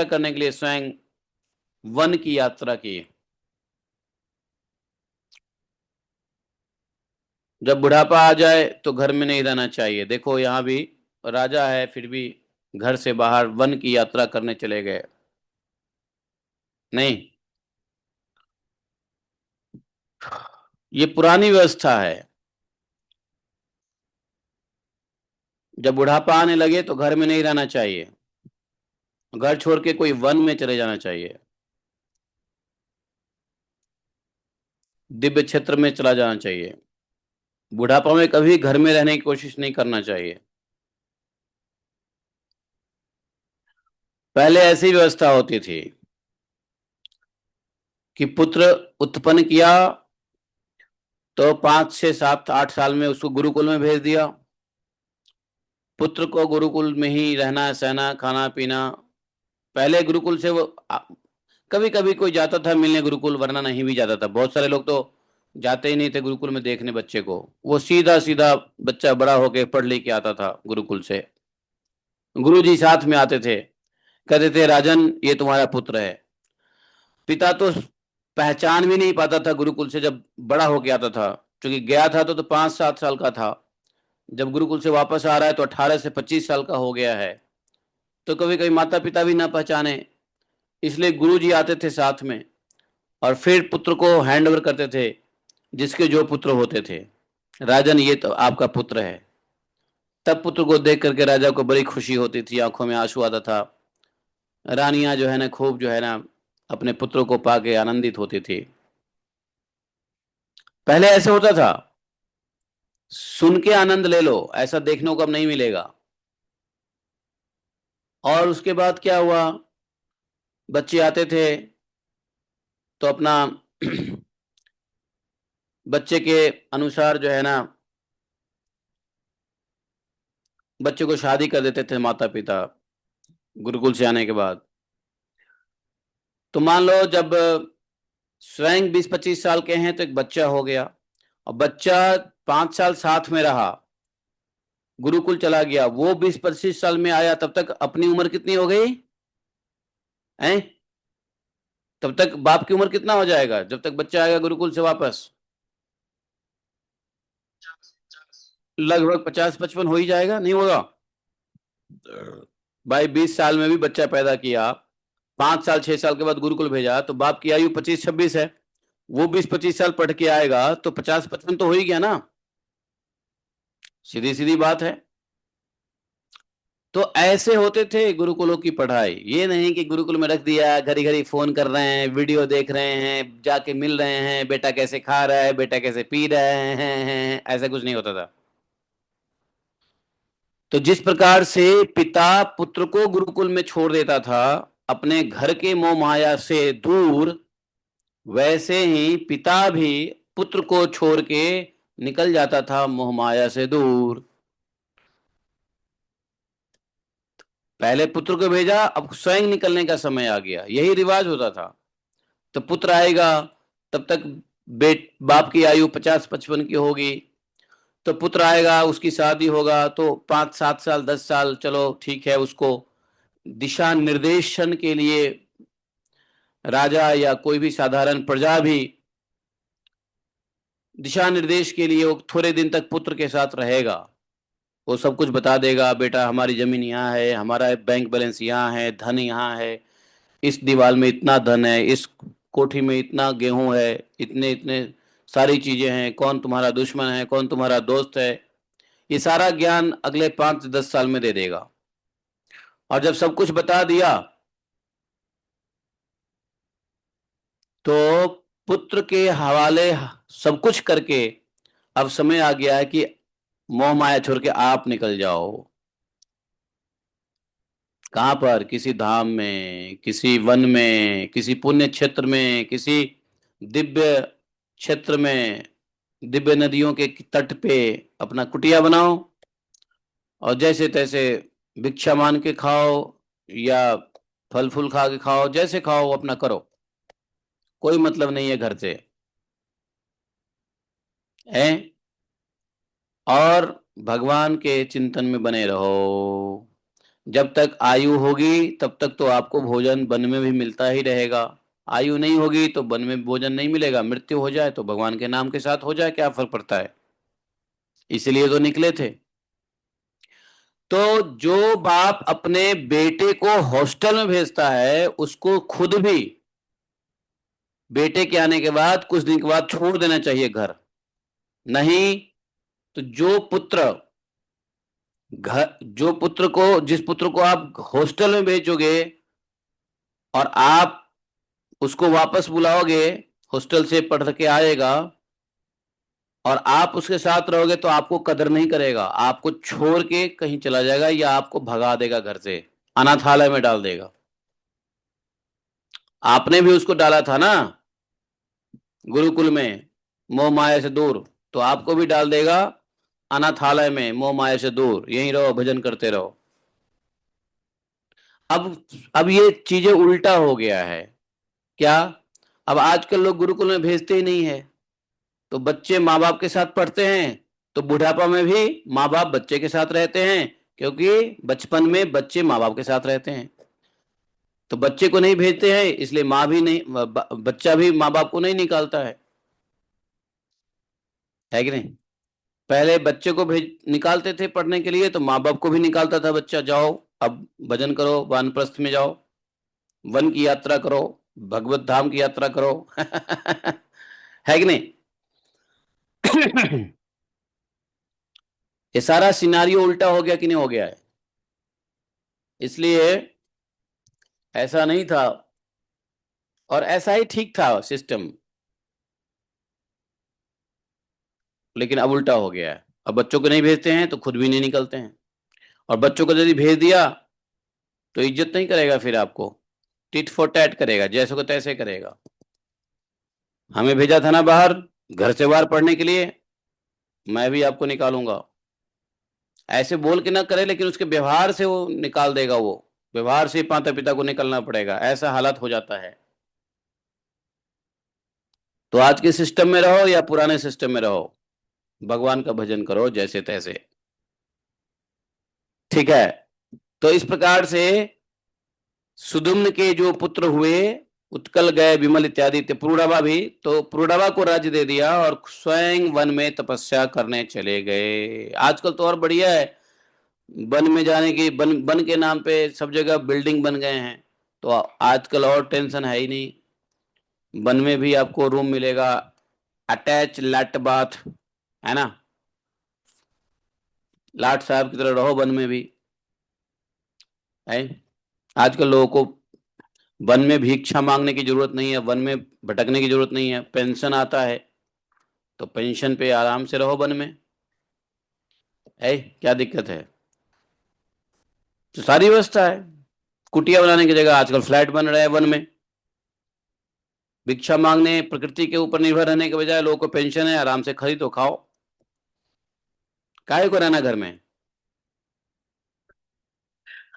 करने के लिए स्वयं वन की यात्रा की। जब बुढ़ापा आ जाए तो घर में नहीं रहना चाहिए। देखो यहाँ भी राजा है, फिर भी घर से बाहर वन की यात्रा करने चले गए। नहीं, ये पुरानी व्यवस्था है। जब बुढ़ापा आने लगे तो घर में नहीं रहना चाहिए, घर छोड़ के कोई वन में चले जाना चाहिए, दिव्य क्षेत्र में चला जाना चाहिए। बुढ़ापा में कभी घर में रहने की कोशिश नहीं करना चाहिए। पहले ऐसी व्यवस्था होती थी कि पुत्र उत्पन्न किया तो 5 6 7 8 साल में उसको गुरुकुल में भेज दिया। पुत्र को गुरुकुल में ही रहना सहना खाना पीना। पहले गुरुकुल से वो कभी कभी कोई जाता था मिलने गुरुकुल, वरना नहीं भी जाता था। बहुत सारे लोग तो जाते ही नहीं थे गुरुकुल में देखने बच्चे को, वो सीधा सीधा बच्चा बड़ा होके पढ़ लिख के आता था गुरुकुल से। गुरुजी साथ में आते थे, कहते थे राजन ये तुम्हारा पुत्र है। पिता तो पहचान भी नहीं पाता था गुरुकुल से जब बड़ा होके आता था, क्योंकि गया था तो 5 7 साल का था। जब गुरुकुल से वापस आ रहा है तो 18 से 25 साल का हो गया है। तो कभी कभी माता पिता भी ना पहचाने, इसलिए गुरुजी आते थे साथ में और फिर पुत्र को हैंड ओवर करते थे, जिसके जो पुत्र होते थे। राजन ये तो आपका पुत्र है। तब पुत्र को देख करके राजा को बड़ी खुशी होती थी, आंखों में आंसू आता था। रानियां जो है ना खूब जो है ना अपने पुत्रों को पाके आनंदित होती थी। पहले ऐसे होता था, सुन के आनंद ले लो, ऐसा देखने को अब नहीं मिलेगा। और उसके बाद क्या हुआ, बच्चे आते थे तो अपना बच्चे के अनुसार जो है ना बच्चे को शादी कर देते थे माता पिता गुरुकुल से आने के बाद। तो मान लो जब स्वयं 20-25 साल के हैं तो एक बच्चा हो गया, और बच्चा 5 साल साथ में रहा, गुरुकुल चला गया, वो 20-25 साल में आया, तब तक अपनी उम्र कितनी हो गई है? तब तक बाप की उम्र कितना हो जाएगा जब तक बच्चा आएगा गुरुकुल से वापस? लगभग 50-55 हो ही जाएगा, नहीं होगा? भाई 20 साल में भी बच्चा पैदा किया, 5 साल 6 साल के बाद गुरुकुल भेजा, तो बाप की आयु 25-26 है, वो 20-25 साल पढ़ के आएगा तो 50-55 तो हो ही गया ना। सीधी सीधी बात है। तो ऐसे होते थे गुरुकुलों की पढ़ाई। ये नहीं कि गुरुकुल में रख दिया, घड़ी घड़ी फोन कर रहे हैं, वीडियो देख रहे हैं, जाके मिल रहे हैं, बेटा कैसे खा रहा है, बेटा कैसे पी रहे हैं, ऐसा कुछ नहीं होता था। तो जिस प्रकार से पिता पुत्र को गुरुकुल में छोड़ देता था अपने घर के मोह माया से दूर, वैसे ही पिता भी पुत्र को छोड़ के निकल जाता था मोह माया से दूर। पहले पुत्र को भेजा, अब स्वयं निकलने का समय आ गया, यही रिवाज होता था। तो पुत्र आएगा, तब तक बेट बाप की आयु 50-55 की होगी। तो पुत्र आएगा, उसकी शादी होगा, तो 5-7 साल 10 साल, चलो ठीक है, उसको दिशा निर्देशन के लिए राजा या कोई भी साधारण प्रजा भी दिशा निर्देश के लिए वो थोड़े दिन तक पुत्र के साथ रहेगा। वो सब कुछ बता देगा, बेटा हमारी जमीन यहाँ है, हमारा बैंक बैलेंस यहाँ है, धन यहाँ है, इस दीवार में इतना धन है, इस कोठी में इतना गेहूं है, इतने इतने सारी चीजें हैं, कौन तुम्हारा दुश्मन है, कौन तुम्हारा दोस्त है, ये सारा ज्ञान अगले 5-10 साल में दे देगा। और जब सब कुछ बता दिया तो पुत्र के हवाले सब कुछ करके अब समय आ गया है कि मोह माया छोड़ के आप निकल जाओ। कहाँ पर? किसी धाम में, किसी वन में, किसी पुण्य क्षेत्र में, किसी दिव्य क्षेत्र में, दिव्य नदियों के तट पे अपना कुटिया बनाओ, और जैसे तैसे भिक्षा मान के खाओ, या फल फूल खा के खाओ, जैसे खाओ अपना करो, कोई मतलब नहीं है घर से है। और भगवान के चिंतन में बने रहो। जब तक आयु होगी तब तक तो आपको भोजन वन में भी मिलता ही रहेगा। आयु नहीं होगी तो वन में भोजन नहीं मिलेगा, मृत्यु हो जाए तो भगवान के नाम के साथ हो जाए, क्या फर्क पड़ता है? इसलिए तो निकले थे। तो जो बाप अपने बेटे को हॉस्टल में भेजता है उसको खुद भी बेटे के आने के बाद कुछ दिन के बाद छोड़ देना चाहिए घर। नहीं तो जो पुत्र को, जिस पुत्र को आप हॉस्टल में भेजोगे और आप उसको वापस बुलाओगे, हॉस्टल से पढ़ के आएगा और आप उसके साथ रहोगे, तो आपको कदर नहीं करेगा, आपको छोड़ के कहीं चला जाएगा या आपको भगा देगा घर से, अनाथालय में डाल देगा। आपने भी उसको डाला था ना गुरुकुल में मोह माया से दूर, तो आपको भी डाल देगा अनाथालय में मोह माया से दूर, यहीं रहो, भजन करते रहो। अब अब ये चीजें उल्टा हो गया है। क्या? अब आजकल लोग गुरुकुल में भेजते ही नहीं है, तो बच्चे माँ बाप के साथ पढ़ते हैं, तो बुढ़ापा में भी माँ बाप बच्चे के साथ रहते हैं, क्योंकि बचपन में बच्चे माँ बाप के साथ रहते हैं। तो बच्चे को नहीं भेजते हैं, इसलिए माँ भी नहीं, बच्चा भी माँ बाप को नहीं निकालता है कि नहीं? पहले बच्चे को भेज निकालते थे पढ़ने के लिए, तो माँ बाप को भी निकालता था बच्चा, जाओ अब भजन करो, वानप्रस्थ में जाओ, वन की यात्रा करो, भगवत धाम की यात्रा करो। है कि नहीं? ये सारा सिनारियो उल्टा हो गया कि नहीं हो गया है? इसलिए ऐसा नहीं था, और ऐसा ही ठीक था सिस्टम, लेकिन अब उल्टा हो गया है। अब बच्चों को नहीं भेजते हैं तो खुद भी नहीं निकलते हैं, और बच्चों को यदि भेज दिया तो इज्जत नहीं करेगा, फिर आपको टिट फॉर टैट करेगा, जैसे को तैसे करेगा। हमें भेजा था ना बाहर, घर से बाहर पढ़ने के लिए, मैं भी आपको निकालूंगा। ऐसे बोल के ना करे, लेकिन उसके व्यवहार से वो निकाल देगा, वो व्यवहार से माता पिता को निकलना पड़ेगा, ऐसा हालत हो जाता है। तो आज के सिस्टम में रहो या पुराने सिस्टम में रहो, भगवान का भजन करो जैसे तैसे। ठीक है। तो इस प्रकार से सुदुम्न के जो पुत्र हुए, उत्कल गए, विमल इत्यादि थे, पुरुरवा भी, तो पुरुरवा को राज्य दे दिया और स्वयं वन में तपस्या करने चले गए। आजकल तो और बढ़िया है, वन में जाने की, वन वन के नाम पे सब जगह बिल्डिंग बन गए हैं, तो आजकल और टेंशन है ही नहीं। वन में भी आपको रूम मिलेगा, अटैच लैट बाथ, है ना, लाट साहब की तरह रहो वन में भी, है। आजकल लोगों को वन में भिक्षा मांगने की जरूरत नहीं है, वन में भटकने की जरूरत नहीं है, पेंशन आता है, तो पेंशन पे आराम से रहो वन में, है, क्या दिक्कत है। तो सारी व्यवस्था है। कुटिया बनाने की जगह आजकल फ्लैट बन रहे हैं वन में। भिक्षा मांगने, प्रकृति के ऊपर निर्भर रहने के बजाय लोगों को पेंशन है, आराम से खरीदो खाओ, काहे को रहना घर में।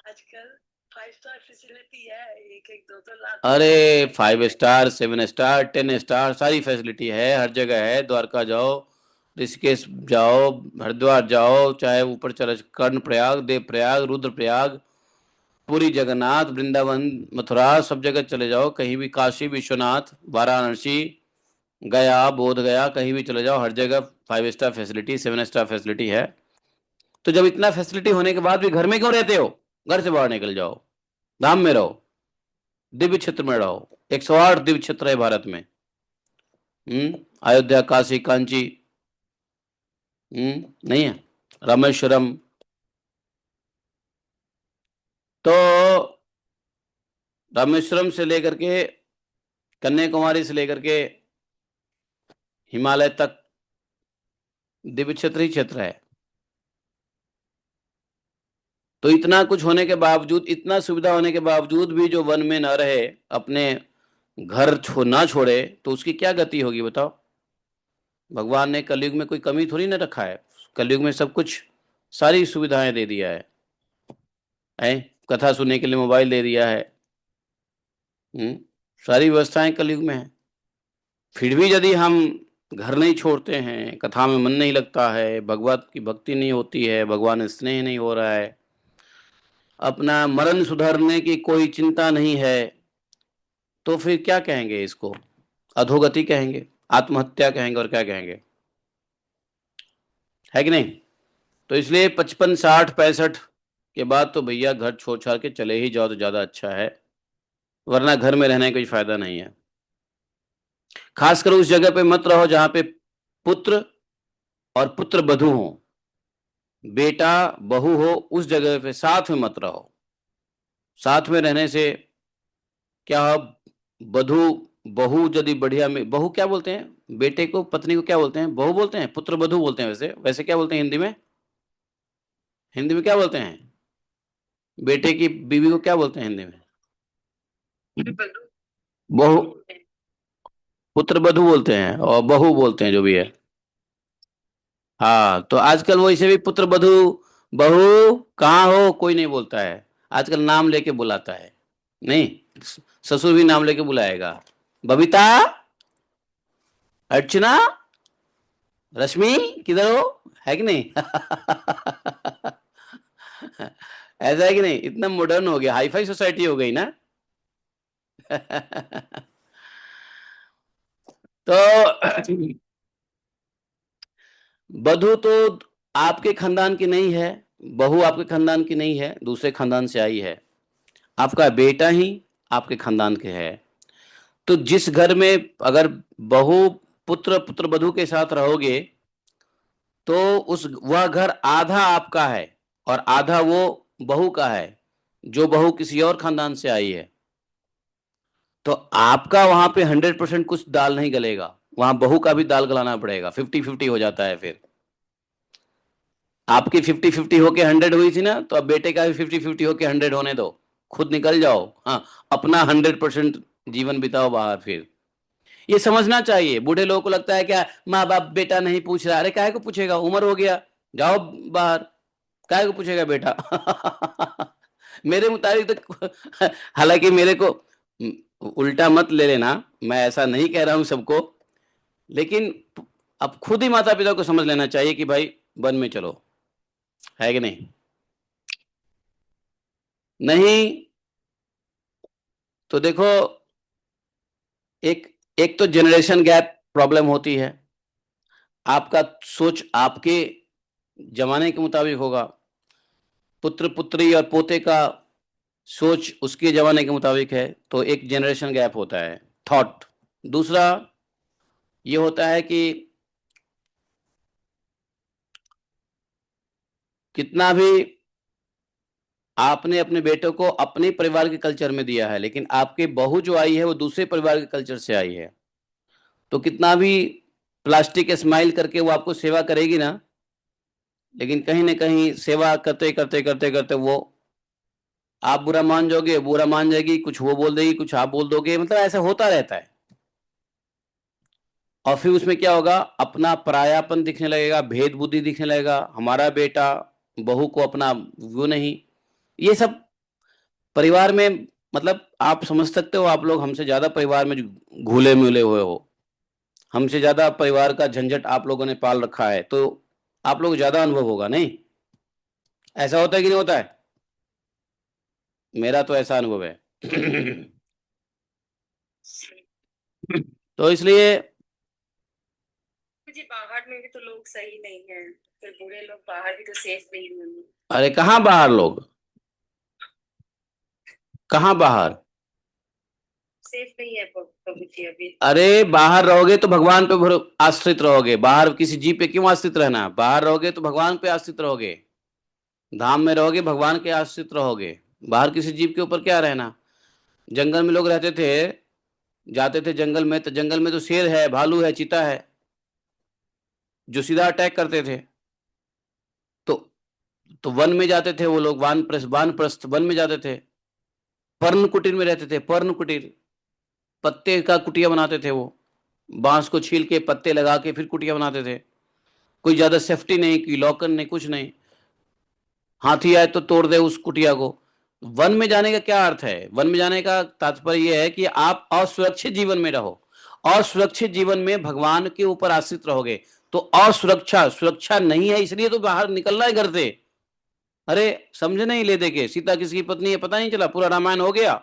आजकल 5 स्टार फैसिलिटी है, एक एक दो दो लाख। अरे 5 स्टार, 7 स्टार, 10 स्टार, सारी फैसिलिटी है, हर जगह है। द्वारका जाओ, ऋषिकेश जाओ, हरिद्वार जाओ, चाहे ऊपर चले कर्ण प्रयाग, देव प्रयाग, रुद्र प्रयाग, पुरी जगन्नाथ, वृंदावन, मथुरा, सब जगह चले जाओ, कहीं भी, काशी विश्वनाथ, वाराणसी, गया, बोध गया, कहीं भी चले जाओ, हर जगह 5 स्टार फैसिलिटी, 7 स्टार फैसिलिटी है। तो जब इतना फैसिलिटी होने के बाद भी घर में क्यों रहते हो? घर से बाहर निकल जाओ, धाम में रहो, दिव्य क्षेत्र में रहो। 108 दिव्य क्षेत्र है भारत में। अयोध्या, काशी, कांची, नहीं है, रामेश्वरम। तो रामेश्वरम से लेकर के, कन्याकुमारी से लेकर के हिमालय तक दिव्य क्षेत्र ही क्षेत्र है। तो इतना कुछ होने के बावजूद, इतना सुविधा होने के बावजूद भी जो वन में न रहे, अपने घर ना छोड़े, तो उसकी क्या गति होगी बताओ। भगवान ने कलयुग में कोई कमी थोड़ी ना रखा है, कलयुग में सब कुछ, सारी सुविधाएं दे दिया है, कथा सुनने के लिए मोबाइल दे दिया है। सारी व्यवस्थाएं कलयुग में है। फिर भी यदि हम घर नहीं छोड़ते हैं, कथा में मन नहीं लगता है, भगवत की भक्ति नहीं होती है, भगवान स्नेह नहीं हो रहा है, अपना मरण सुधारने की कोई चिंता नहीं है, तो फिर क्या कहेंगे इसको? अधोगति कहेंगे, आत्महत्या कहेंगे, और क्या कहेंगे, है कि नहीं। तो इसलिए 55, 60, 65 के बाद तो भैया घर छोड़ छाड़ के चले ही जाओ तो ज्यादा अच्छा है, वरना घर में रहने का कोई फायदा नहीं है। खासकर उस जगह पे मत रहो जहां पे पुत्र और पुत्र बधू हो, बेटा बहू हो, उस जगह पे साथ में मत रहो। साथ में रहने से क्या, बधू, बहू यदि बढ़िया में, बहू क्या बोलते हैं, बेटे को, पत्नी को क्या बोलते हैं, बहू बोलते हैं, पुत्र बधू बोलते हैं, वैसे वैसे क्या बोलते हैं हिंदी में? हिंदी में क्या बोलते हैं? बेटे की बीवी को क्या बोलते हैं हिंदी में? बहू, पुत्र बधू बोलते हैं, और बहू बोलते हैं जो भी है। हाँ, तो आजकल वो इसे भी पुत्र बधू, बहू कहाँ हो, कोई नहीं बोलता है, आजकल नाम लेके बुलाता है। नहीं, ससुर भी नाम लेके बुलाएगा, बबीता, अर्चना, रश्मि, किधर हो, है कि नहीं? ऐसा है कि नहीं, इतना मॉडर्न हो गया, हाईफाई सोसाइटी हो गई ना। तो बधू तो आपके खानदान की नहीं है, बहू आपके खानदान की नहीं है, दूसरे खानदान से आई है, आपका बेटा ही आपके खानदान के है। तो जिस घर में अगर बहू पुत्र पुत्र बधू के साथ रहोगे, तो उस वह घर आधा आपका है और आधा वो बहू का है, जो बहू किसी और खानदान से आई है। तो आपका वहां पे 100% कुछ दाल नहीं गलेगा, वहां बहू का भी दाल गलाना पड़ेगा, 50-50 हो जाता है फिर। आपकी 50-50 होके 100 हुई थी ना, तो अब बेटे का भी 50-50 होके 100 होने दो, खुद निकल जाओ, हाँ, अपना 100% जीवन बिताओ बाहर फिर। ये समझना चाहिए। बूढ़े लोगों को लगता है क्या, माँ बाप बेटा नहीं पूछ रहा, अरे काहे को पूछेगा, उम्र हो गया, जाओ बाहर, क्या को पूछेगा बेटा? मेरे मुताबिक तो हालांकि मेरे को उल्टा मत ले लेना, मैं ऐसा नहीं कह रहा हूं सबको, लेकिन अब खुद ही माता पिता को समझ लेना चाहिए कि भाई वन में चलो, है कि नहीं? नहीं तो देखो, एक एक तो जनरेशन गैप प्रॉब्लम होती है। आपका सोच आपके जमाने के मुताबिक होगा, पुत्र पुत्री और पोते का सोच उसके जमाने के मुताबिक है, तो एक जनरेशन गैप होता है, थॉट। दूसरा ये होता है कि कितना भी आपने अपने बेटे को अपने परिवार के कल्चर में दिया है, लेकिन आपकी बहू जो आई है वो दूसरे परिवार के कल्चर से आई है, तो कितना भी प्लास्टिक स्माइल करके वो आपको सेवा करेगी ना, लेकिन कहीं ना कहीं सेवा करते करते करते करते वो आप बुरा मान जाओगे, बुरा मान जाएगी, कुछ वो बोल देगी, कुछ आप बोल दोगे, मतलब ऐसा होता रहता है। और फिर उसमें क्या होगा, अपना परायापन दिखने लगेगा, भेद बुद्धि दिखने लगेगा, हमारा बेटा बहू को अपना वो नहीं, ये सब परिवार में, मतलब आप समझ सकते हो, आप लोग हमसे ज्यादा परिवार में घुले मिले हुए हो, हमसे ज्यादा परिवार का झंझट आप लोगों ने पाल रखा है, तो आप लोग ज्यादा अनुभव होगा नहीं? ऐसा होता है कि नहीं होता है? मेरा तो ऐसा अनुभव है। तो इसलिए जी बाहर में भी तो लोग सही नहीं है, फिर बूढ़े लोग बाहर भी तो सेफ नहीं होंगे। अरे कहाँ बाहर लोग, कहाँ बाहर? सेफ नहीं है प्रभु जी अभी। अरे बाहर रहोगे तो भगवान पे आश्रित रहोगे, बाहर किसी जीव पे क्यों आश्रित रहना? बाहर रहोगे तो भगवान पे आश्रित रहोगे, धाम में रहोगे भगवान के आश्रित रहोगे, बाहर किसी जीव के ऊपर क्या रहना? जंगल में लोग रहते थे, जाते थे जंगल में, तो जंगल में तो शेर है, भालू है, चीता है, जो सीधा अटैक करते थे। तो वन में जाते थे वो लोग, वानप्रस्थ वन में जाते थे, पर्ण कुटीर में रहते थे, पर्ण कुटीर, पत्ते का कुटिया बनाते थे वो, बांस को छील के पत्ते लगा के फिर कुटिया बनाते थे, कोई ज्यादा सेफ्टी नहीं, कोई लॉकर नहीं, कुछ नहीं, हाथी आए तो तोड़ दे उस कुटिया को। वन में जाने का क्या अर्थ है? वन में जाने का तात्पर्य यह है कि आप असुरक्षित जीवन में रहो, असुरक्षित जीवन में भगवान के ऊपर आश्रित रहोगे, तो असुरक्षा सुरक्षा नहीं है, इसलिए तो बाहर निकलना है घर से। अरे समझे नहीं, ले दे के सीता किसकी पत्नी है पता नहीं चला, पूरा रामायण हो गया।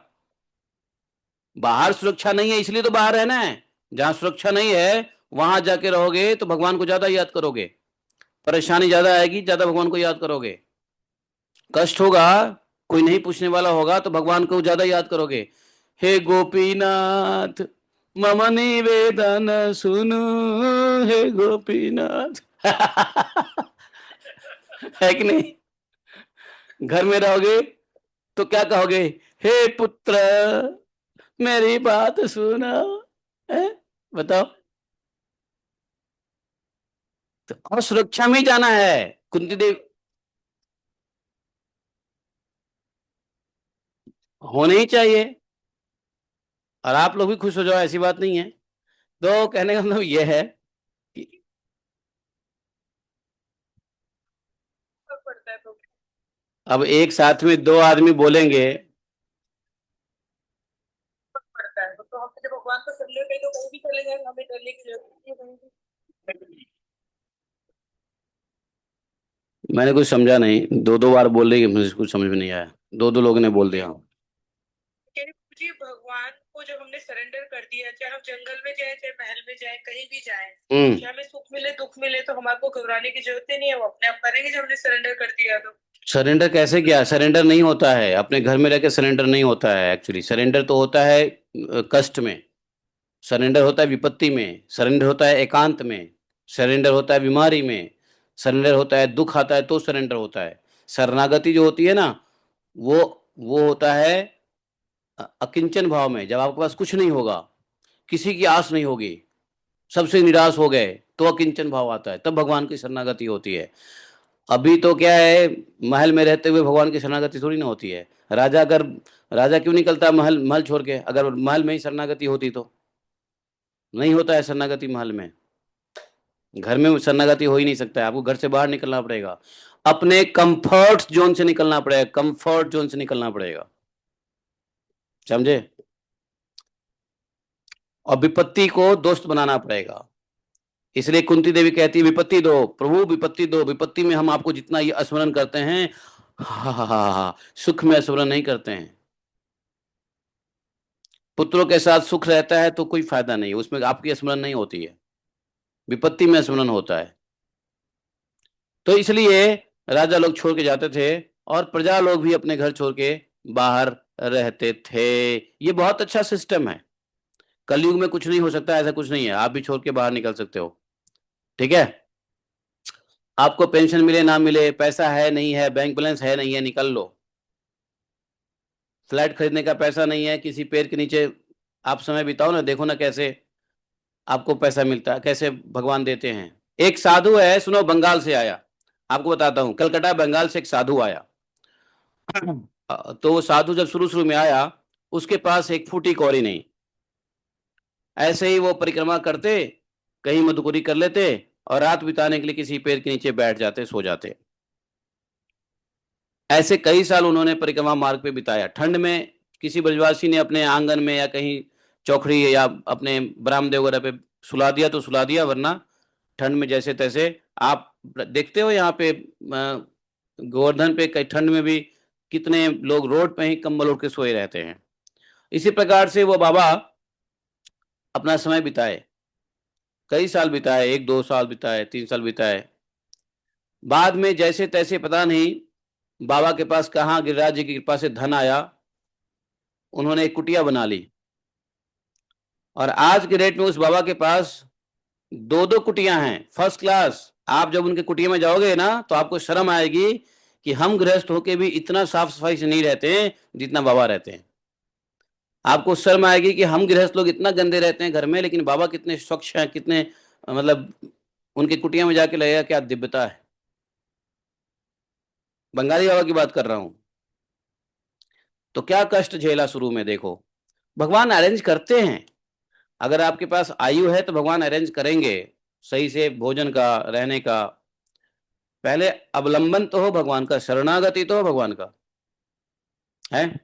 बाहर सुरक्षा नहीं है इसलिए तो बाहर रहना है, जहां सुरक्षा नहीं है वहां जाके रहोगे तो भगवान को ज्यादा याद करोगे, परेशानी ज्यादा आएगी, ज्यादा भगवान को याद करोगे, कष्ट होगा, कोई नहीं पूछने वाला होगा तो भगवान को ज्यादा याद करोगे। हे गोपीनाथ मम निवेदन सुनो, हे गोपीनाथ। है कि नहीं? घर में रहोगे तो क्या कहोगे? हे पुत्र मेरी बात सुनो, है? बताओ। तो और सुरक्षा में ही जाना है, कुंती देव होने ही चाहिए, और आप लोग भी खुश हो जाओ, ऐसी बात नहीं है। तो कहने का मतलब यह है कि फर्क पड़ता है तो अब एक साथ में दो आदमी बोलेंगे, फर्क पड़ता है, तो हम जब भगवान को सब लोग तो कहीं भी चले जाए, हमें डरने की जरूरत नहीं है कहीं भी। मैंने कुछ समझा नहीं, दो दो बार बोल रही, मुझे कुछ समझ में नहीं आया, दो दो लोगों ने बोल दिया। कह रहे जी भगवान को जब हमने सरेंडर कर दिया, चाहे हम जंगल में जाए चाहे महल में जाए कहीं भी जाए, चाहे हमें सुख मिले दुख मिले, तो हमारे घबराने की जरूरत ही नहीं है, वो अपने आप करेंगे जब हमने सरेंडर कर दिया तो। सरेंडर कैसे किया? सरेंडर नहीं होता है, अपने घर में रह के सरेंडर नहीं होता है, एक्चुअली सरेंडर तो होता है कष्ट में, सरेंडर होता है विपत्ति में, सरेंडर होता है एकांत में, सरेंडर होता है बीमारी में, सरेंडर होता है दुख आता है तो सरेंडर होता है। शरणागति जो होती है ना, वो वो होता है अकिंचन भाव में, जब आपके पास कुछ नहीं होगा, किसी की आस नहीं होगी, सबसे निराश हो गए, तो अकिंचन भाव आता है, तब भगवान की शरणागति होती है। अभी तो क्या है, महल में रहते हुए भगवान की शरणागति थोड़ी ना होती है। राजा अगर राजा क्यों निकलता महल महल छोड़ के? अगर महल में ही शरणागति होती तो नहीं होता है शरणागति महल में, घर में शरणागति हो ही नहीं सकता है, आपको घर से बाहर निकलना पड़ेगा। अपने कंफर्ट जोन से निकलना पड़ेगा, कंफर्ट जोन से निकलना पड़ेगा, समझे? और विपत्ति को दोस्त बनाना पड़ेगा। इसलिए कुंती देवी कहती है विपत्ति दो प्रभु, विपत्ति दो, विपत्ति में हम आपको जितना ये स्मरण करते हैं, हा, सुख में स्मरण नहीं करते हैं। पुत्रों के साथ सुख रहता है तो कोई फायदा नहीं, उसमें आपकी स्मरण नहीं होती है, विपत्ति में स्मरण होता है। तो इसलिए राजा लोग छोड़ के जाते थे और प्रजा लोग भी अपने घर छोड़ के बाहर रहते थे। ये बहुत अच्छा सिस्टम है। कलयुग में कुछ नहीं हो सकता, ऐसा कुछ नहीं है, आप भी छोड़ के बाहर निकल सकते हो। ठीक है, आपको पेंशन मिले ना मिले, पैसा है नहीं है, बैंक बैलेंस है नहीं है, निकल लो। फ्लैट खरीदने का पैसा नहीं है, किसी पेड़ के नीचे आप समय बिताओ ना, देखो ना कैसे आपको पैसा मिलता है, कैसे भगवान देते हैं। एक साधु है, सुनो, बंगाल से आया, आपको बताता हूँ, कलकत्ता बंगाल से एक साधु आया। तो वो साधु जब शुरू शुरू में आया, उसके पास एक फूटी कौड़ी नहीं, ऐसे ही वो परिक्रमा करते, कहीं मधुकुरी कर लेते और रात बिताने के लिए किसी पेड़ के नीचे बैठ जाते, सो जाते। ऐसे कई साल उन्होंने परिक्रमा मार्ग पे बिताया। ठंड में किसी ब्रजवासी ने अपने आंगन में या कहीं चौखड़ी या अपने बरामदे वगैरह पे सुला दिया तो सुला दिया, वरना ठंड में जैसे तैसे। आप देखते हो यहाँ पे गोवर्धन पे कई ठंड में भी कितने लोग रोड पे ही कंबल ओढ़ के सोए रहते हैं। इसी प्रकार से वो बाबा अपना समय बिताए, कई साल बिताए, 1-2 साल बिताए, 3 साल बिताए। बाद में जैसे तैसे पता नहीं बाबा के पास कहाँ गिरिराज जी की कृपा से धन आया, उन्होंने एक कुटिया बना ली। और आज के डेट में उस बाबा के पास 2-2 कुटियां हैं, फर्स्ट क्लास। आप जब उनके कुटिया में जाओगे ना तो आपको शर्म आएगी कि हम गृहस्थ होके भी इतना साफ सफाई से नहीं रहते हैं जितना बाबा रहते हैं। आपको शर्म आएगी कि हम गृहस्थ लोग इतना गंदे रहते हैं घर में, लेकिन बाबा कितने स्वच्छ हैं, कितने मतलब उनके कुटिया में जाके लगेगा क्या दिव्यता है। बंगाली बाबा की बात कर रहा हूं। तो क्या कष्ट झेला शुरू में, देखो भगवान अरेंज करते हैं। अगर आपके पास आयु है तो भगवान अरेंज करेंगे सही से भोजन का, रहने का। पहले अवलंबन तो हो भगवान का, शरणागति तो हो भगवान का, है।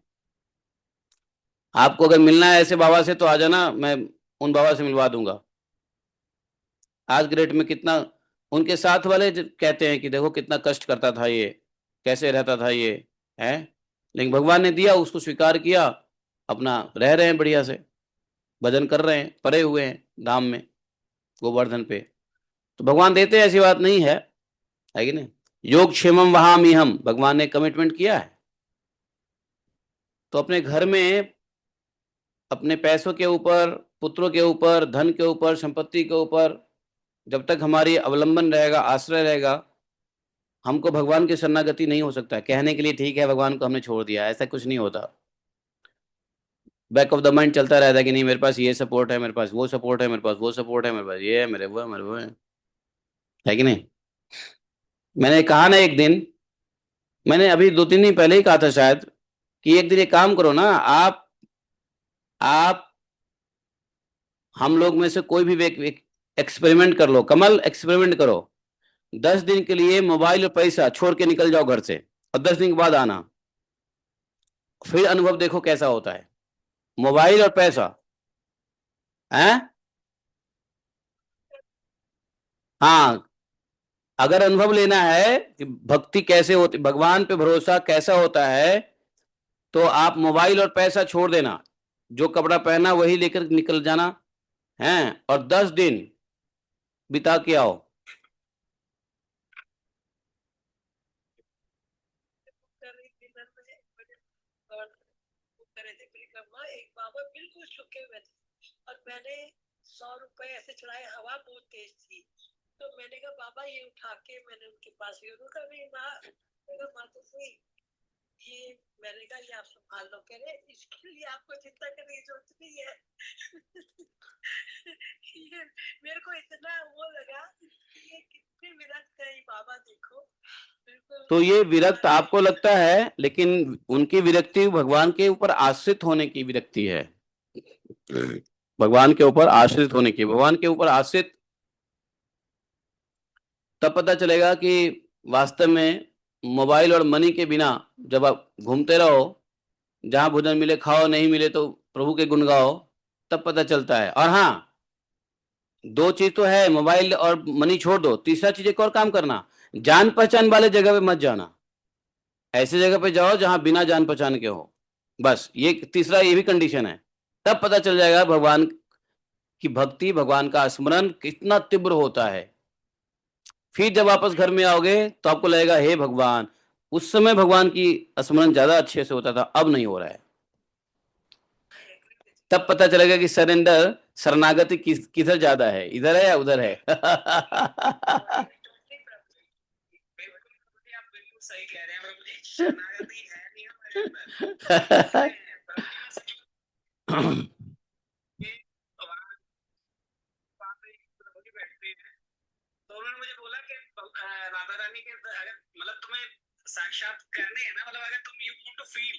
आपको अगर मिलना है ऐसे बाबा से तो आ जाना, मैं उन बाबा से मिलवा दूंगा। आज के डेट में कितना उनके साथ वाले कहते हैं कि देखो कितना कष्ट करता था ये, कैसे रहता था ये, है। लेकिन भगवान ने दिया, उसको स्वीकार किया, अपना रह रहे हैं बढ़िया से, भजन कर रहे हैं, परे हुए हैं धाम में, गोवर्धन पे। तो भगवान देते हैं, ऐसी बात नहीं है कि नहीं। योग क्षेमम वहामी हम, भगवान ने कमिटमेंट किया है। तो अपने घर में अपने पैसों के ऊपर, पुत्रों के ऊपर, धन के ऊपर, संपत्ति के ऊपर जब तक हमारी अवलंबन रहेगा, आश्रय रहेगा, हमको भगवान की शरणागति नहीं हो सकता। कहने के लिए ठीक है भगवान को हमने छोड़ दिया, ऐसा कुछ नहीं होता। बैक ऑफ द माइंड चलता रहता है कि नहीं मेरे पास ये सपोर्ट है, मेरे पास वो सपोर्ट है, मेरे पास वो सपोर्ट है, मेरे पास ये है, मेरे वो है, मेरे वो है कि नहीं। मैंने कहा ना एक दिन, मैंने अभी 2-3 दिन पहले ही कहा था शायद, कि एक दिन एक काम करो ना, आप हम लोग में से कोई भी एक्सपेरिमेंट कर लो, कमल एक्सपेरिमेंट करो। 10 दिन के लिए मोबाइल और पैसा छोड़ के निकल जाओ घर से, और 10 दिन के बाद आना, फिर अनुभव देखो कैसा होता है। मोबाइल और पैसा है। हाँ, अगर अनुभव लेना है कि भक्ति कैसे होती, भगवान पे भरोसा कैसा होता है, तो आप मोबाइल और पैसा छोड़ देना, जो कपड़ा पहना वही लेकर निकल जाना है, और 10 दिन बिता के आओ। एक बाबा बिल्कुल झुके हुए थे और मैंने 100 रुपए ऐसे चढ़ाए, हवा बहुत तेज थी। तो मैंने कहा बाबा ये उठा के मैंने उनके पास गया, उन्होंने कहा नहीं माँ, माता जी ये, मैंने कहा ये आप संभाल लो। कह रहे इसके लिए आपको चिंता करने की जरूरत नहीं है। ये मेरे को इतना वो लगा कि ये कितने विरक्त है बाबा, देखो। तो ये विरक्त आपको लगता है, लेकिन उनकी विरक्ति भगवान के ऊपर आश्रित होने की विरक्ति है। भगवान के ऊपर आश्रित होने की, भगवान के ऊपर आश्रित तब पता चलेगा कि वास्तव में मोबाइल और मनी के बिना जब आप घूमते रहो, जहां भोजन मिले खाओ, नहीं मिले तो प्रभु के गुण गाओ, तब पता चलता है। और हाँ, दो चीज तो है, मोबाइल और मनी छोड़ दो, तीसरा चीज एक और काम करना, जान पहचान वाले जगह पे मत जाना। ऐसी जगह पे जाओ जहां बिना जान पहचान के हो। बस ये तीसरा, ये भी कंडीशन है। तब पता चल जाएगा भगवान की भक्ति, भगवान का स्मरण कितना तीव्र होता है। फिर जब वापस घर में आओगे तो आपको लगेगा हे भगवान, उस समय भगवान की स्मरण ज्यादा अच्छे से होता था, अब नहीं हो रहा है। तब पता चलेगा कि सरेंडर, शरणागति किधर ज्यादा है, इधर है या उधर है। सही कह रहे हैं, शरणागति है नहीं हमारे अंदर। तो उन्होंने मुझे बोला कि राधा रानी के अगर मतलब तुम्हें साक्षात करने हैं ना, मतलब अगर तुम यू वांट टू फील,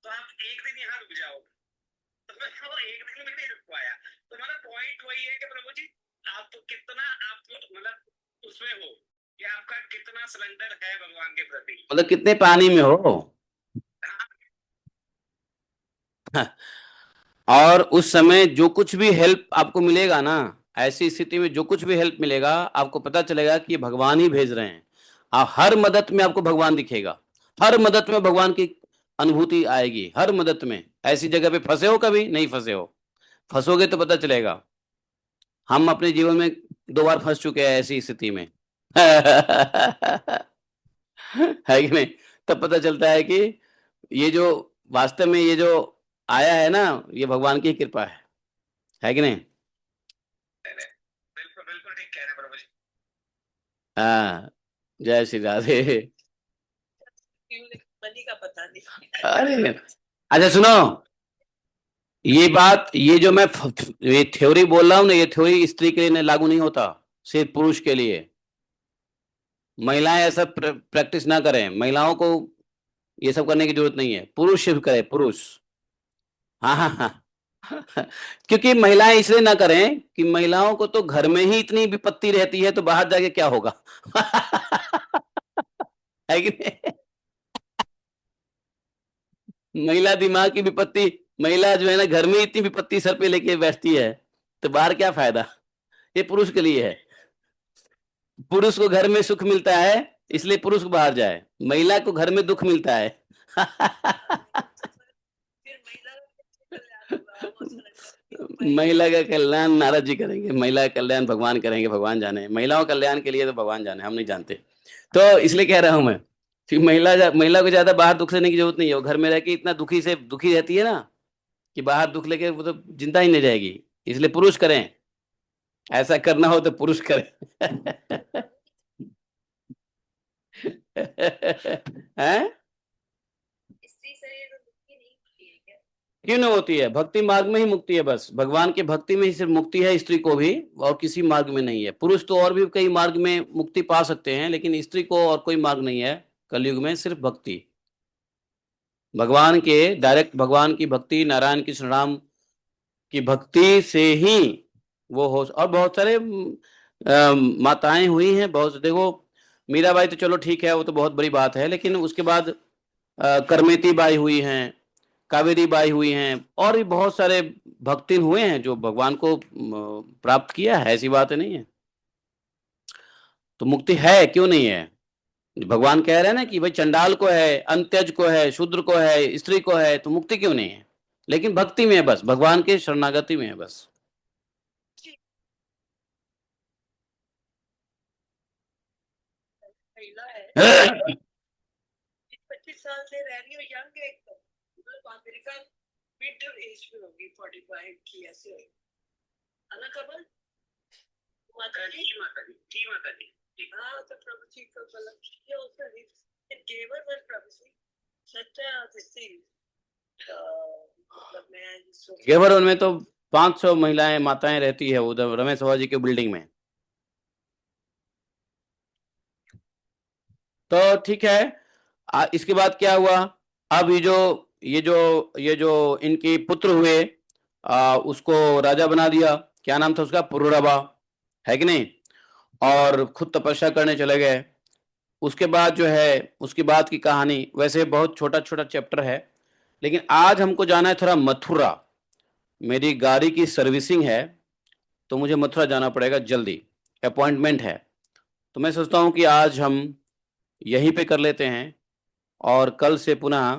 तो आप एक दिन यहाँ रुक जाओ। तो मैं वो एक दिन में नहीं रुक पाया। तो मेरा पॉइंट वही है कि प्रभु जी, आप तो कितना आप मतलब उसमें हो कि आपका कितना सरेंडर है भगवान के प्रति, मतलब कितने पानी में हो। और उस समय जो कुछ भी हेल्प आपको मिलेगा ना, ऐसी स्थिति में जो कुछ भी हेल्प मिलेगा, आपको पता चलेगा कि ये भगवान ही भेज रहे हैं। हर मदद में आपको भगवान दिखेगा, हर मदद में भगवान की अनुभूति आएगी, हर मदद में। ऐसी जगह पे फंसे हो, कभी नहीं फंसे हो, फंसोगे तो पता चलेगा। हम अपने जीवन में 2 बार फंस चुके हैं ऐसी स्थिति में। है कि नहीं। तब पता चलता है कि ये जो वास्तव में ये जो आया है ना, ये भगवान की कृपा है कि नहीं। बिल्कुल बिल्कुल ठीक कह रहे हैं प्रभु जी। हाँ, जय श्री राधे। मनी का पता नहीं। अरे अच्छा सुनो, ये बात, ये जो मैं ये थ्योरी बोल रहा हूँ ना, ये थ्योरी स्त्री के लिए लागू नहीं होता, सिर्फ पुरुष के लिए। महिलाएं ऐसा प्रैक्टिस ना करें, महिलाओं को ये सब करने की जरूरत नहीं है, पुरुष सिर्फ करे, पुरुष। हाँ हाँ हाँ। क्योंकि महिलाएं इसलिए ना करें कि महिलाओं को तो घर में ही इतनी विपत्ति रहती है, तो बाहर जाके क्या होगा। है कि नहीं। महिला दिमाग की विपत्ति, महिला जो है ना घर में इतनी विपत्ति सर पे लेके बैठती है, तो बाहर क्या फायदा। ये पुरुष के लिए है। पुरुष को घर में सुख मिलता है, इसलिए पुरुष को बाहर जाए, महिला को घर में दुख मिलता है। महिला का कल्याण नारद जी करेंगे, महिला का कल्याण भगवान करेंगे, भगवान जाने। महिलाओं के कल्याण के लिए तो भगवान जाने, हम नहीं जानते। तो इसलिए कह रहा हूं मैं कि महिला को ज्यादा बाहर दुख लेने की जरूरत नहीं है। वो घर में रह के इतना दुखी रहती है ना, कि बाहर दुख लेके वो तो जिंदा ही नहीं जाएगी। इसलिए पुरुष करें, ऐसा करना हो तो पुरुष करें। हैं? क्यों नहीं होती है, भक्ति मार्ग में ही मुक्ति है, बस भगवान के भक्ति में ही सिर्फ मुक्ति है स्त्री को भी, और किसी मार्ग में नहीं है। पुरुष तो और भी कई मार्ग में मुक्ति पा सकते हैं, लेकिन स्त्री को और कोई मार्ग नहीं है कलयुग में, सिर्फ भक्ति। भगवान के डायरेक्ट, भगवान की भक्ति, नारायण कृष्ण राम की भक्ति से ही वो हो। और बहुत सारे माताएं हुई हैं, बहुत, देखो मीराबाई तो चलो ठीक है, वो तो बहुत बड़ी बात है, लेकिन उसके बाद करमेती बाई हुई हैं, कावेरी बाई हुई हैं, और भी बहुत सारे भक्तिन हुए हैं जो भगवान को प्राप्त किया है, ऐसी बात नहीं है। तो मुक्ति है, क्यों नहीं है। भगवान कह रहे हैं ना कि भाई चंडाल को है, अंत्यज को है, शूद्र को है, स्त्री को है, तो मुक्ति क्यों नहीं है। लेकिन भक्ति में है, बस भगवान के शरणागति में है बस। 25 साल से रह रही हो, यंग है एकदम, मतलब अमेरिका मिड एज में होगी, 45 की ऐसे होगी। अलग कमल माता जी, माता जी। हाँ, तो प्रभु जी को मतलब ये उसका गेवर वर प्रभु जी सच्चा दिसती, मतलब मैं गेवर उनमें तो 500 महिलाएं, माताएं रहती है उधर रमेश बाबा जी के बिल्डिंग में। तो ठीक है, इसके बाद क्या हुआ। अब ये जो इनके पुत्र हुए, उसको राजा बना दिया। क्या नाम था उसका, पुरुरवा, है कि नहीं। और खुद तपस्या करने चले गए। उसके बाद जो है उसके बाद की कहानी, वैसे बहुत छोटा छोटा चैप्टर है, लेकिन आज हमको जाना है थोड़ा मथुरा। मेरी गाड़ी की सर्विसिंग है, तो मुझे मथुरा जाना पड़ेगा जल्दी, अपॉइंटमेंट है। तो मैं सोचता हूँ कि आज हम यहीं पे कर लेते हैं, और कल से पुनः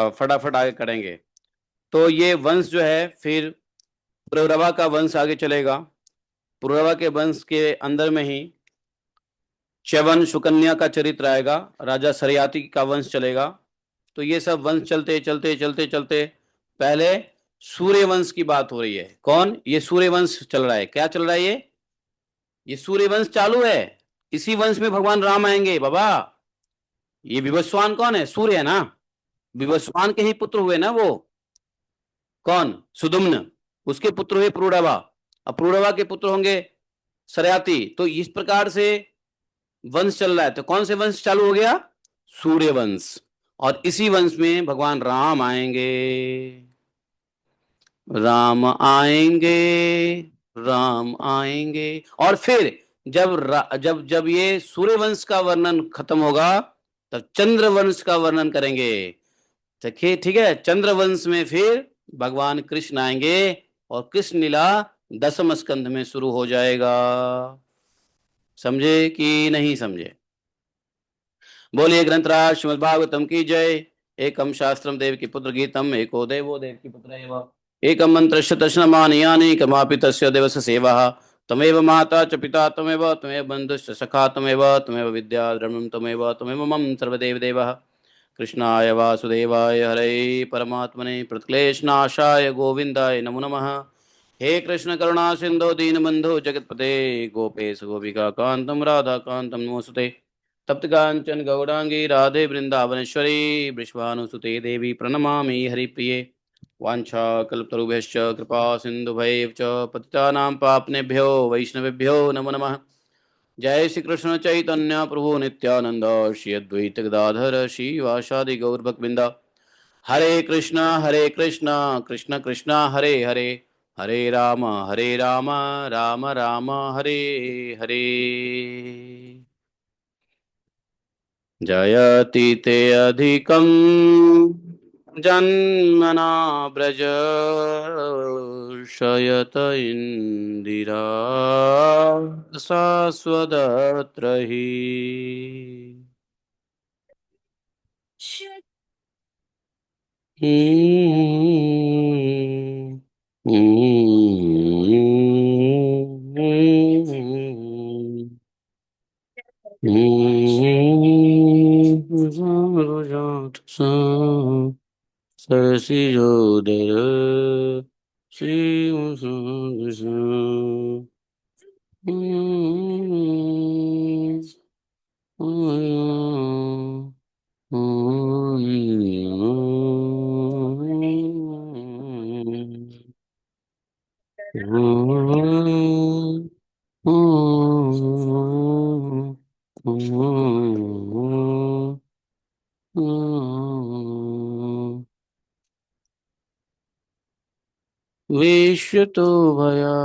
फटाफट आगे करेंगे। तो ये वंश जो है, फिर पुरवरवा का वंश आगे चलेगा। पुरवरवा के वंश के अंदर में ही च्यवन सुकन्या का चरित्र आएगा, राजा सरयाति का वंश चलेगा। तो ये सब वंश चलते चलते चलते चलते पहले सूर्य वंश की बात हो रही है। कौन? ये सूर्य वंश चल रहा है। क्या चल रहा है? ये सूर्य वंश चालू है। इसी वंश में भगवान राम आएंगे बाबा। ये विवस्वान कौन है? सूर्य है ना। विवस्वान के ही पुत्र हुए ना वो। कौन? सुदुम्न। उसके पुत्र हुए पुरुरवा। अब पुरुरवा के पुत्र होंगे सरयाति। तो इस प्रकार से वंश चल रहा है। तो कौन से वंश चालू हो गया? सूर्य वंश। और इसी वंश में भगवान राम आएंगे। राम आएंगे, राम आएंगे। और फिर जब जब ये सूर्य वंश का वर्णन खत्म होगा, तब चंद्र वंश का वर्णन करेंगे। देखिए, ठीक है। चंद्र वंश में फिर भगवान कृष्ण आएंगे, और कृष्ण लीला दसम स्कंध में शुरू हो जाएगा। समझे कि नहीं समझे? बोलिए ग्रंथराज श्रीमद् भागवतम की जय। एकम शास्त्रम देव की पुत्र गीतम, एको देवो देव की पुत्र एव, एकम मंत्र शतश्नमानि कमापि तस्य देवस्य सेवा। तमेव माता च पिता तमेव, तमेव बंधुश्च सखा तमेव, तमेव विद्या द्रविणं तमेव, तमेव मम सर्वदेव देवः। कृष्णाय वासुदेवाय हरे परमात्मने प्रतिक्लेशनाशाय गोविंदाय नमो नमः। हे कृष्ण करुणा सिंधु दीनबंधु जगतपते, गोपेश गोपिका कांतम राधा कांतम नमोस्तुते। तप्त कांचन गौरांगी राधे वृंदावनेश्वरी, वृषभानुसुते देवी प्रणमामि हरिप्रिये। वाञ्छाकल्पतरुभ्यश्च कृपा सिन्धुभैव च पतितानां पापनेभ्यो वैष्णवेभ्यो नमो नमः। जय श्री कृष्ण चैतन्य प्रभु नित्यानंद, श्री अद्वैत गदाधर श्रीवासादि गौरभक्तवृंद। हरे कृष्ण कृष्ण कृष्ण हरे हरे, हरे राम राम राम हरे हरे। जयति अधिकं जन्मना व्रज, शयत इंदिरा शाश्वतत्र हि। हम्म, हम्म, सरसिजोदर श्री विश्वतो भया